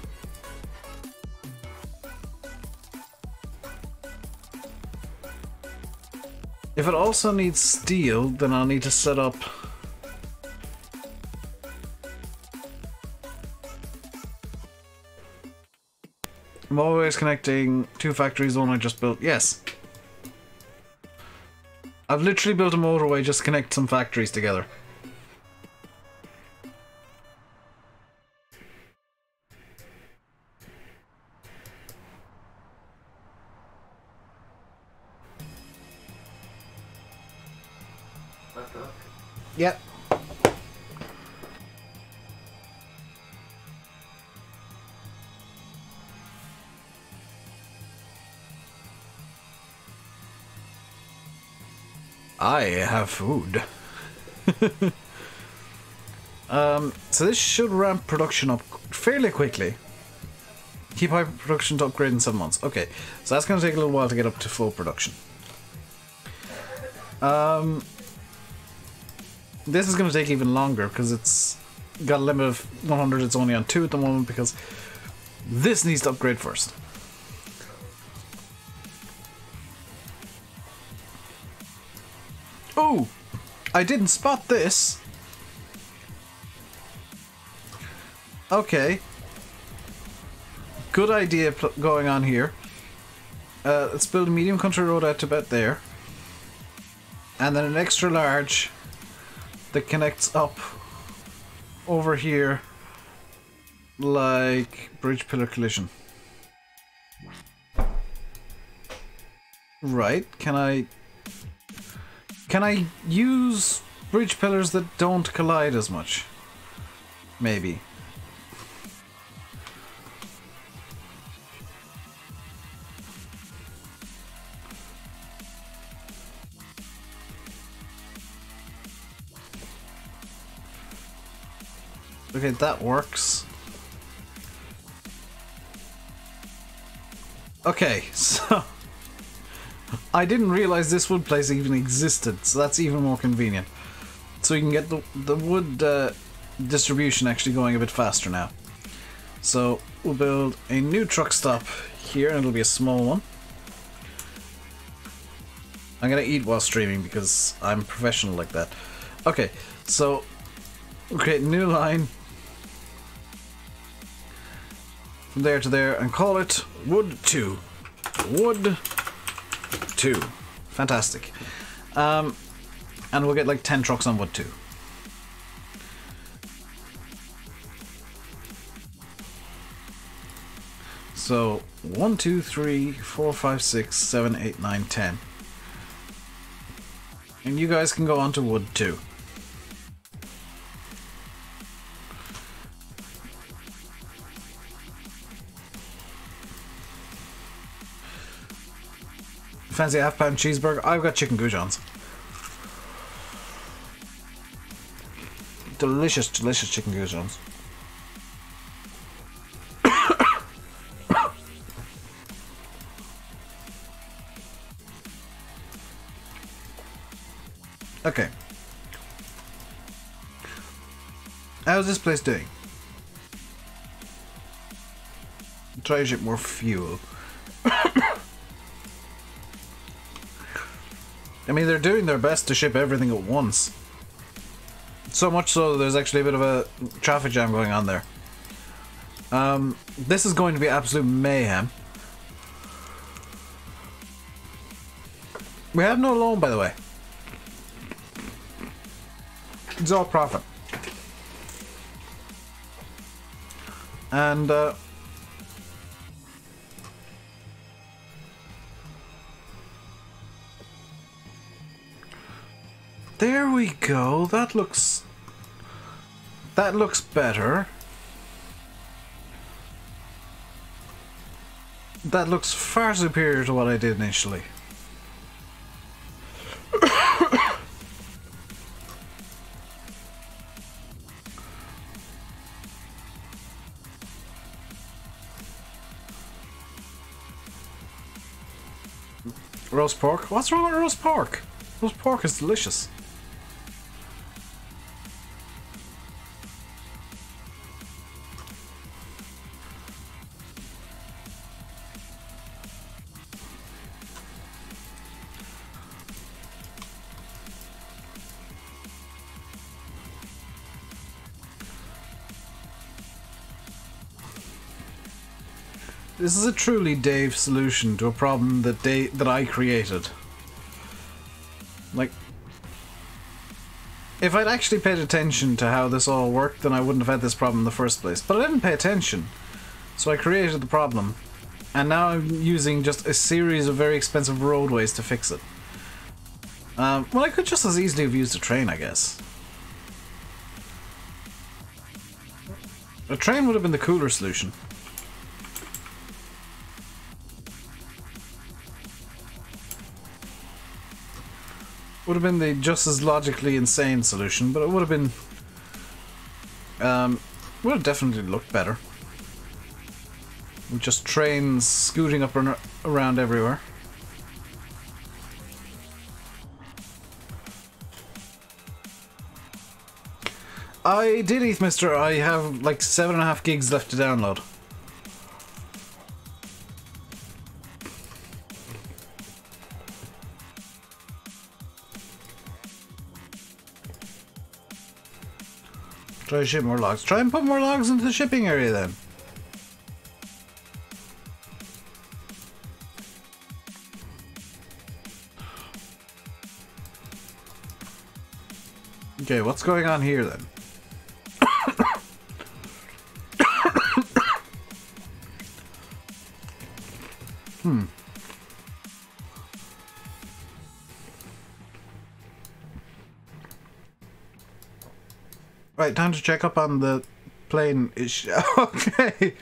If it also needs steel, then I'll need to set up... I'm always connecting two factories, the one I just built. Yes. I've literally built a motorway just to connect some factories together. Yep. I have food. So this should ramp production up fairly quickly. Keep high production to upgrade in 7 months. Okay, so that's going to take a little while to get up to full production. This is going to take even longer because it's got a limit of 100. It's only on 2 at the moment because this needs to upgrade first. Oh, I didn't spot this. Okay. Good idea going on here. Let's build a medium country road out to about there. And then an extra large that connects up over here like bridge pillar collision. Right, can I use bridge pillars that don't collide as much? Maybe. Okay, that works. Okay, so I didn't realize this wood place even existed, so that's even more convenient. So you can get the wood distribution actually going a bit faster now. So we'll build a new truck stop here, and it'll be a small one. I'm gonna eat while streaming because I'm professional like that. Okay, so we'll create a new line from there to there and call it Wood 2. Wood 2. Fantastic. And we'll get like 10 trucks on Wood 2. So 1, 2, 3, 4, 5, 6, 7, 8, 9, 10. And you guys can go on to Wood 2. Fancy a half-pound cheeseburger? I've got chicken goujons. Delicious, delicious chicken goujons. Okay. How's this place doing? Try to ship more fuel. I mean, they're doing their best to ship everything at once. So much so that there's actually a bit of a traffic jam going on there. This is going to be absolute mayhem. We have no loan, by the way. It's all profit. And there we go. That looks better. That looks far superior to what I did initially. Roast pork? What's wrong with roast pork? Roast pork is delicious. This is a truly Dave solution to a problem that I created. Like, if I'd actually paid attention to how this all worked, then I wouldn't have had this problem in the first place. But I didn't pay attention, so I created the problem, and now I'm using just a series of very expensive roadways to fix it. Well, I could just as easily have used a train, I guess. A train would have been the cooler solution. Would have been the just as logically insane solution, but it would have been would have definitely looked better. With just trains scooting up and around everywhere. I did, Mister. I have like 7.5 gigs left to download. Try to ship more logs. Try and put more logs into the shipping area then. Okay, what's going on here then? Right, time to check up on the plane issue. Okay.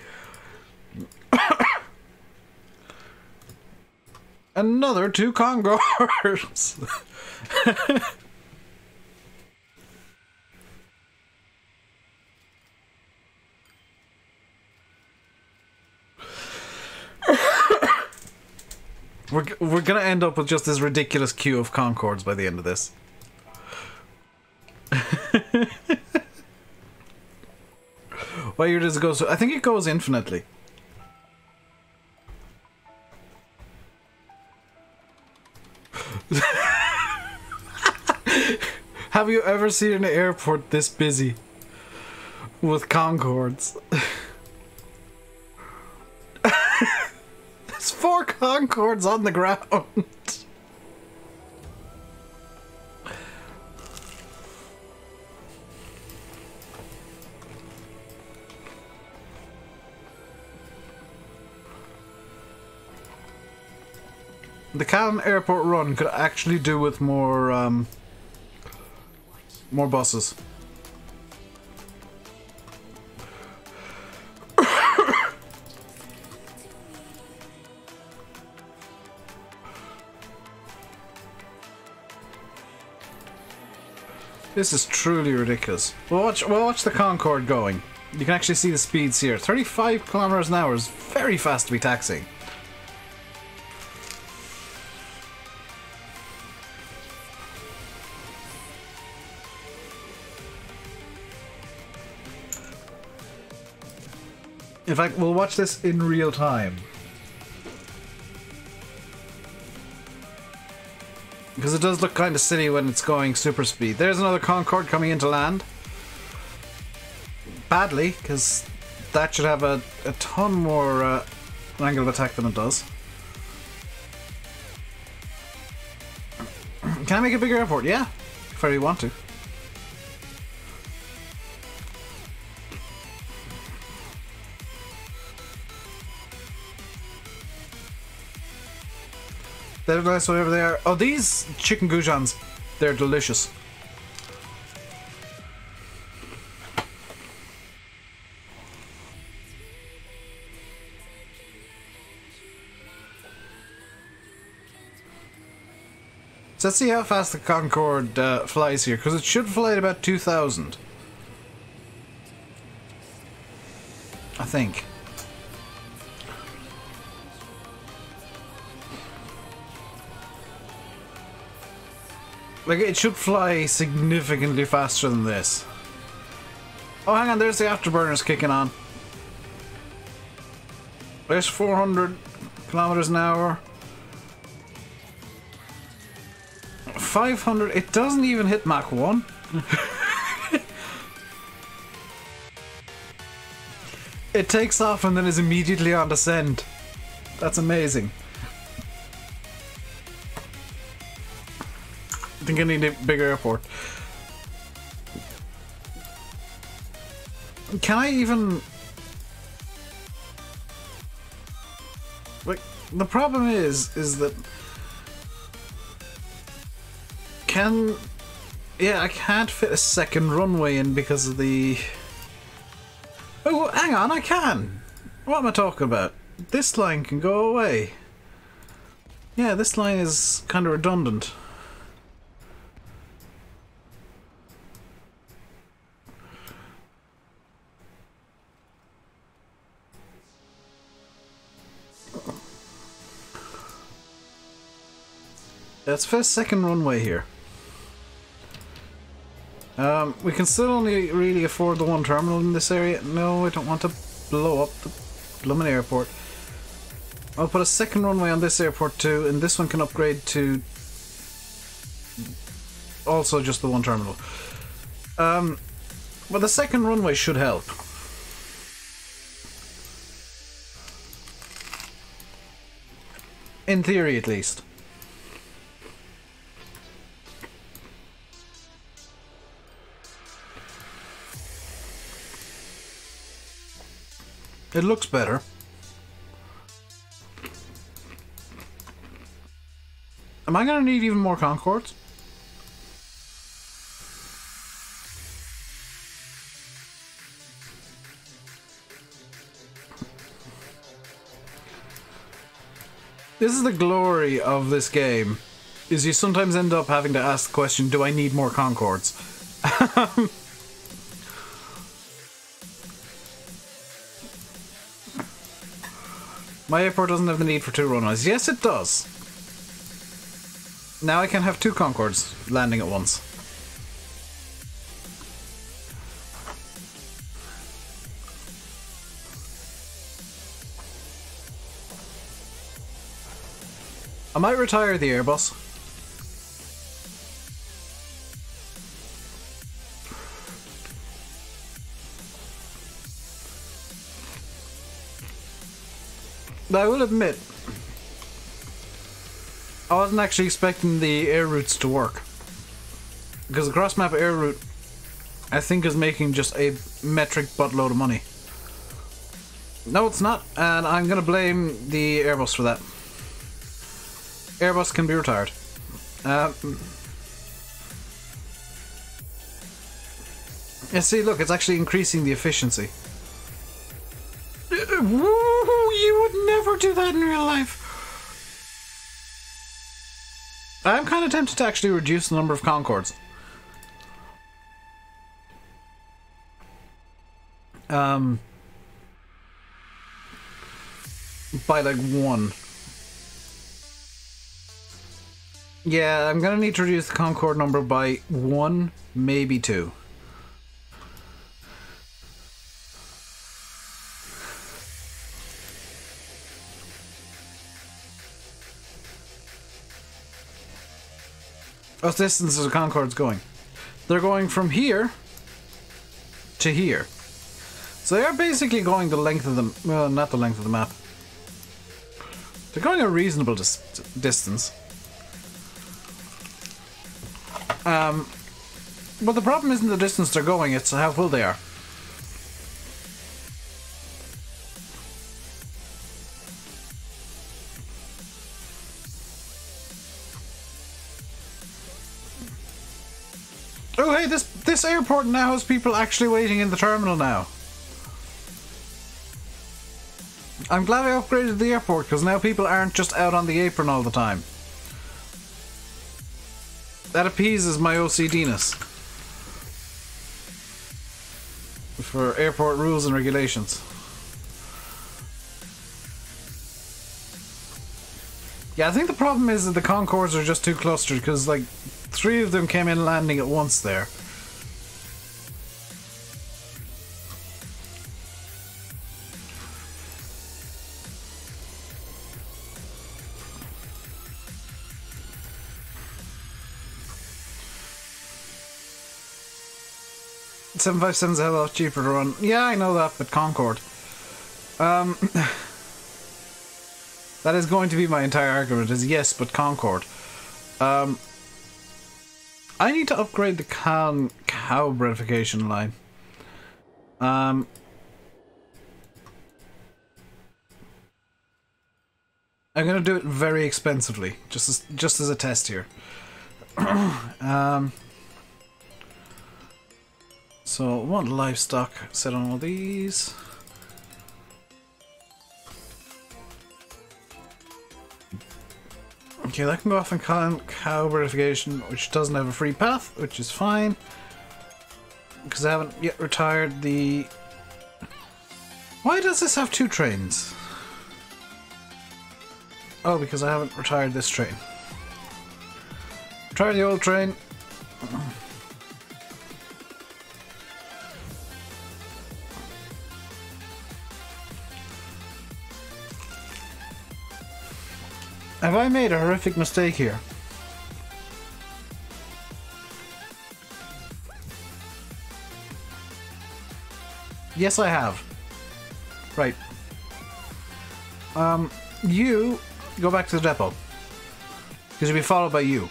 Another 2 Congors. We're gonna end up with just this ridiculous queue of Concords by the end of this. What year does it go to? I think it goes infinitely. Have you ever seen an airport this busy with Concords? There's 4 Concords on the ground. The Callan Airport run could actually do with more buses. This is truly ridiculous. We'll watch the Concorde going. You can actually see the speeds here. 35 kilometers an hour is very fast to be taxiing. In fact, we'll watch this in real time. Because it does look kind of silly when it's going super speed. There's another Concorde coming into land. Badly, because that should have a ton more angle of attack than it does. Can I make a bigger airport? Yeah, if I really want to. They're nice whatever they are. Oh, these chicken goujons, they're delicious. So let's see how fast the Concorde flies here, because it should fly at about 2,000. I think. Like, it should fly significantly faster than this. Oh, hang on, there's the afterburners kicking on. There's 400 kilometers an hour. 500, it doesn't even hit Mach 1. It takes off and then is immediately on descent. That's amazing. I think I need a bigger airport. Can I even... Like, the problem is that... Yeah, I can't fit a second runway in because of the... Oh, hang on, I can! What am I talking about? This line can go away. Yeah, this line is kind of redundant. Let's fit a second runway here. We can still only really afford the one terminal in this area. No, I don't want to blow up the blooming airport. I'll put a second runway on this airport too, and this one can upgrade to also just the one terminal. But the second runway should help. In theory, at least. It looks better. Am I gonna need even more Concords? This is the glory of this game, is you sometimes end up having to ask the question, do I need more Concords? My airport doesn't have the need for 2 runways. Yes, it does. Now I can have 2 Concords landing at once. I might retire the Airbus. But I will admit, I wasn't actually expecting the air routes to work. Because the cross-map air route, I think, is making just a metric buttload of money. No, it's not, and I'm gonna blame the Airbus for that. Airbus can be retired. Yeah, see, look, it's actually increasing the efficiency. Woo! You would never do that in real life. I'm kind of tempted to actually reduce the number of Concords. By like 1. Yeah, I'm gonna need to reduce the Concord number by 1, maybe 2. What distance are the Concords going? They're going from here to here. So they are basically going the length of the... well, not the length of the map. They're going a reasonable distance. But the problem isn't the distance they're going, it's how full they are. Oh hey, this airport now has people actually waiting in the terminal now. I'm glad I upgraded the airport, because now people aren't just out on the apron all the time. That appeases my OCD-ness. For airport rules and regulations. Yeah, I think the problem is that the Concords are just too clustered, because like 3 of them came in landing at once there. $757's a hell of a lot cheaper to run. Yeah, I know that, but Concorde. That is going to be my entire argument, is yes, but Concorde. I need to upgrade the cow breedification line. I'm gonna do it very expensively, just as a test here. So I want livestock set on all these. Okay, that can go off in cow verification, which doesn't have a free path, which is fine. Because I haven't yet retired the... Why does this have 2 trains? Oh, because I haven't retired this train. Retire the old train. Have I made a horrific mistake here? Yes, I have. Right. You go back to the depot. Because you'll be followed by you.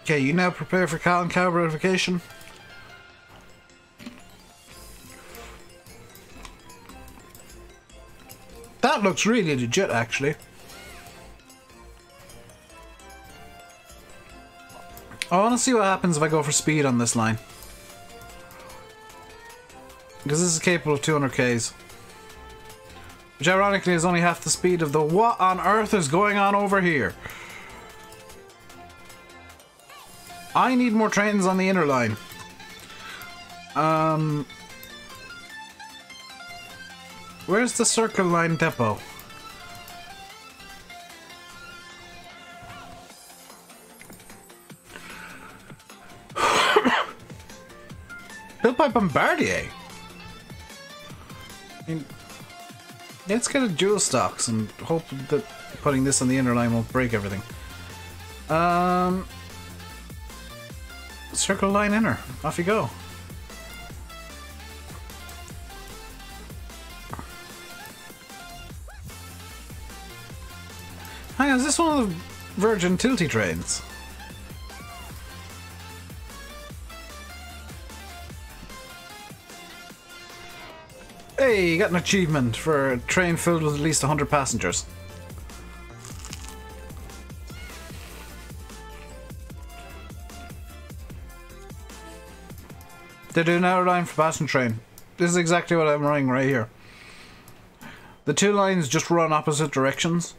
Okay, you now prepare for cow and cow verification. That looks really legit, actually. I want to see what happens if I go for speed on this line. Because this is capable of 200 Ks. Which ironically is only half the speed of the... What on earth is going on over here? I need more trains on the inner line. Where's the Circle Line depot? Built by Bombardier. I mean, let's get a dual stocks and hope that putting this on the inner line won't break everything. Circle Line inner. Off you go. Hang on, is this one of the Virgin Tilty trains? Hey, you got an achievement for a train filled with at least 100 passengers. They do an outer line for passenger train. This is exactly what I'm running right here. The two lines just run opposite directions.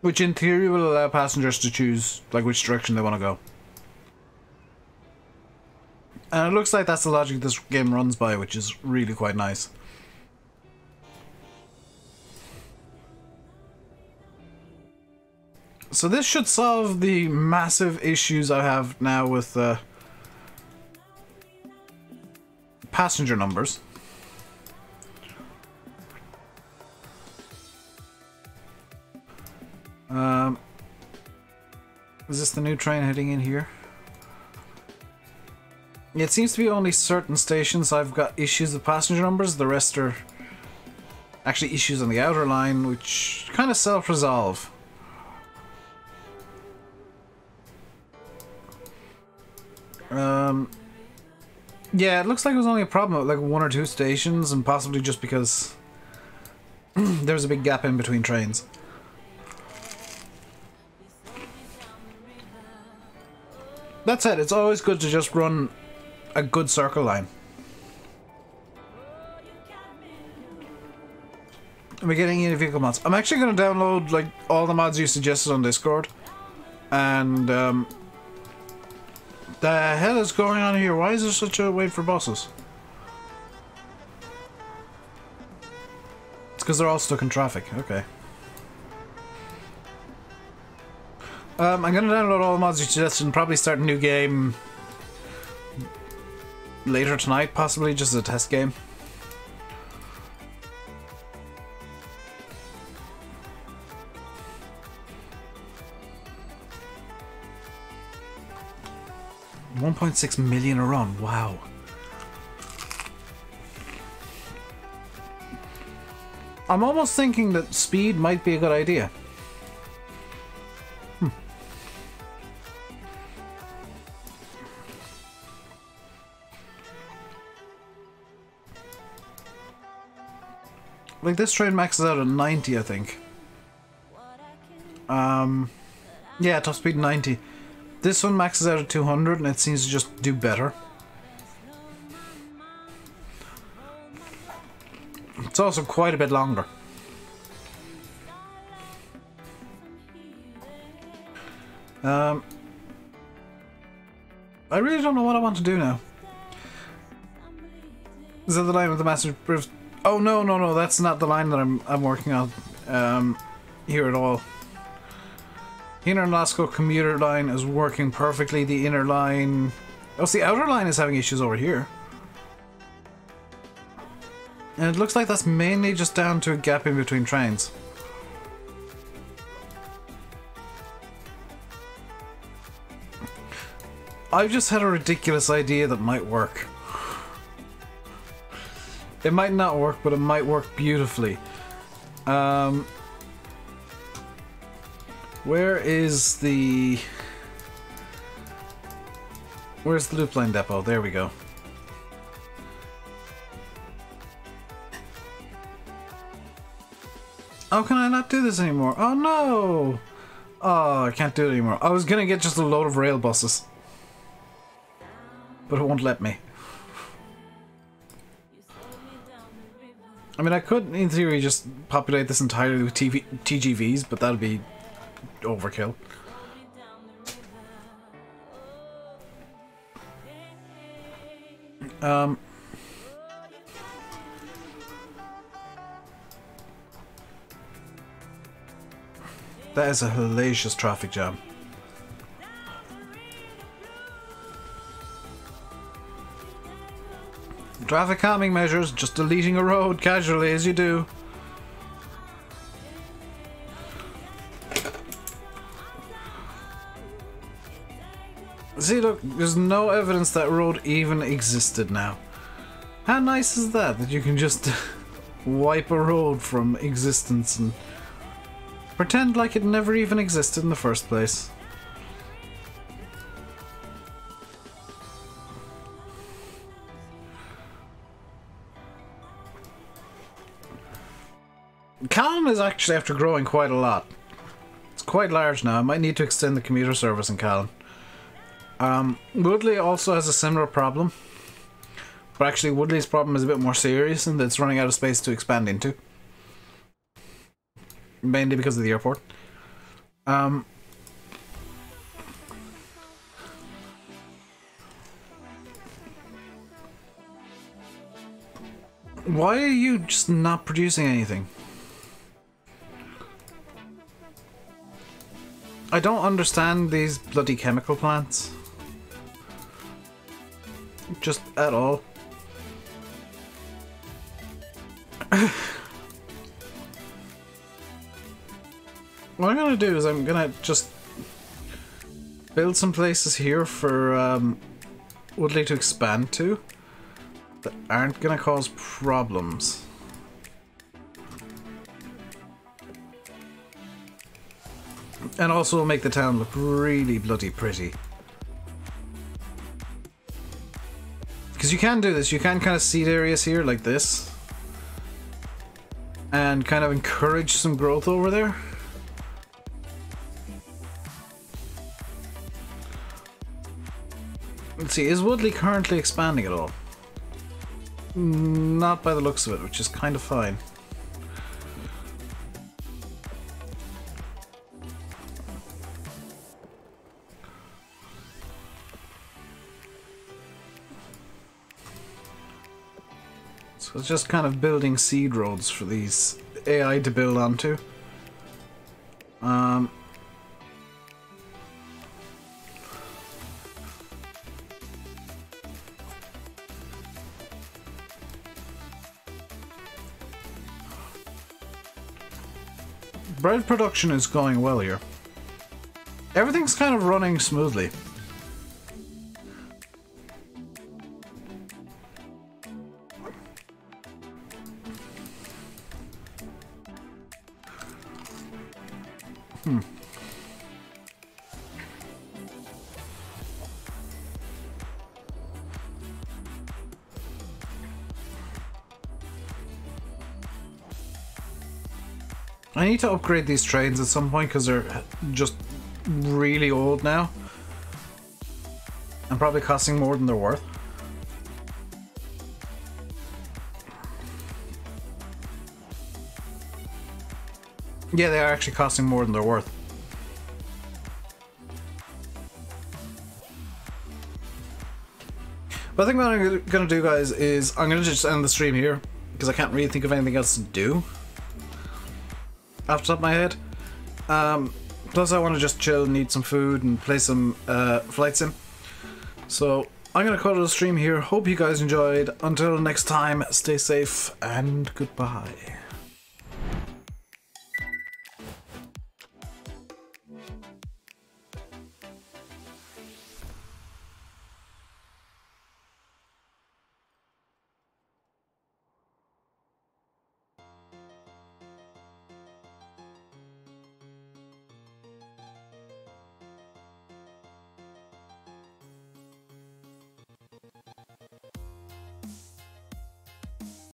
Which in theory will allow passengers to choose like which direction they want to go. And it looks like that's the logic this game runs by, which is really quite nice. So this should solve the massive issues I have now with passenger numbers. Is this the new train heading in here? It seems to be only certain stations I've got issues with passenger numbers. The rest are actually issues on the outer line, which kind of self-resolve. Yeah, it looks like it was only a problem with like one or two stations, and possibly just because there's a big gap in between trains. That said, it's always good to just run a good circle line. Am I getting any vehicle mods? I'm actually going to download like all the mods you suggested on Discord. And the hell is going on here? Why is there such a wait for buses? It's because they're all stuck in traffic. Okay. I'm going to download all the mods you suggested and probably start a new game later tonight, possibly just as a test game. $1.6 million a run, wow. I'm almost thinking that speed might be a good idea. Like this train maxes out at 90, I think. Yeah, top speed 90. This one maxes out at 200 and it seems to just do better. It's also quite a bit longer. I really don't know what I want to do now. Is that the line with the massive... Oh, no, that's not the line that I'm working on here at all. The inner Lasco commuter line is working perfectly. The inner line... Oh, the outer line is having issues over here. And it looks like that's mainly just down to a gap in between trains. I've just had a ridiculous idea that might work. It might not work, but it might work beautifully. Where's the loop line depot? There we go. Oh, can I not do this anymore? Oh no! Oh, I can't do it anymore. I was gonna get just a load of rail buses, but it won't let me. I mean, I could, in theory, just populate this entirely with TGVs, but that'd be overkill. That is a hellacious traffic jam. Traffic calming measures, just deleting a road casually as you do. See, look, there's no evidence that road even existed now. How nice is that, that you can just wipe a road from existence and pretend like it never even existed in the first place. Callan is actually after growing quite a lot. It's quite large now. I might need to extend the commuter service in Callan. Woodley also has a similar problem. But actually Woodley's problem is a bit more serious and it's running out of space to expand into. Mainly because of the airport. Why are you just not producing anything? I don't understand these bloody chemical plants. Just at all. What I'm gonna do is I'm gonna just build some places here for Woodley to expand to that aren't gonna cause problems. And also make the town look really bloody pretty. Because you can do this, you can kind of seed areas here like this. And kind of encourage some growth over there. Let's see, is Woodley currently expanding at all? Not by the looks of it, which is kind of fine. So it's just kind of building seed roads for these AI to build onto. Bread production is going well here. Everything's kind of running smoothly. I need to upgrade these trains at some point because they're just really old now. And probably costing more than they're worth. Yeah, they are actually costing more than they're worth. But I think what I'm going to do, guys, is I'm going to just end the stream here because I can't really think of anything else to do off the top of my head. Plus I want to just chill, need some food and play some flight sim. So I'm going to cut the stream here. Hope you guys enjoyed. Until next time, stay safe and goodbye.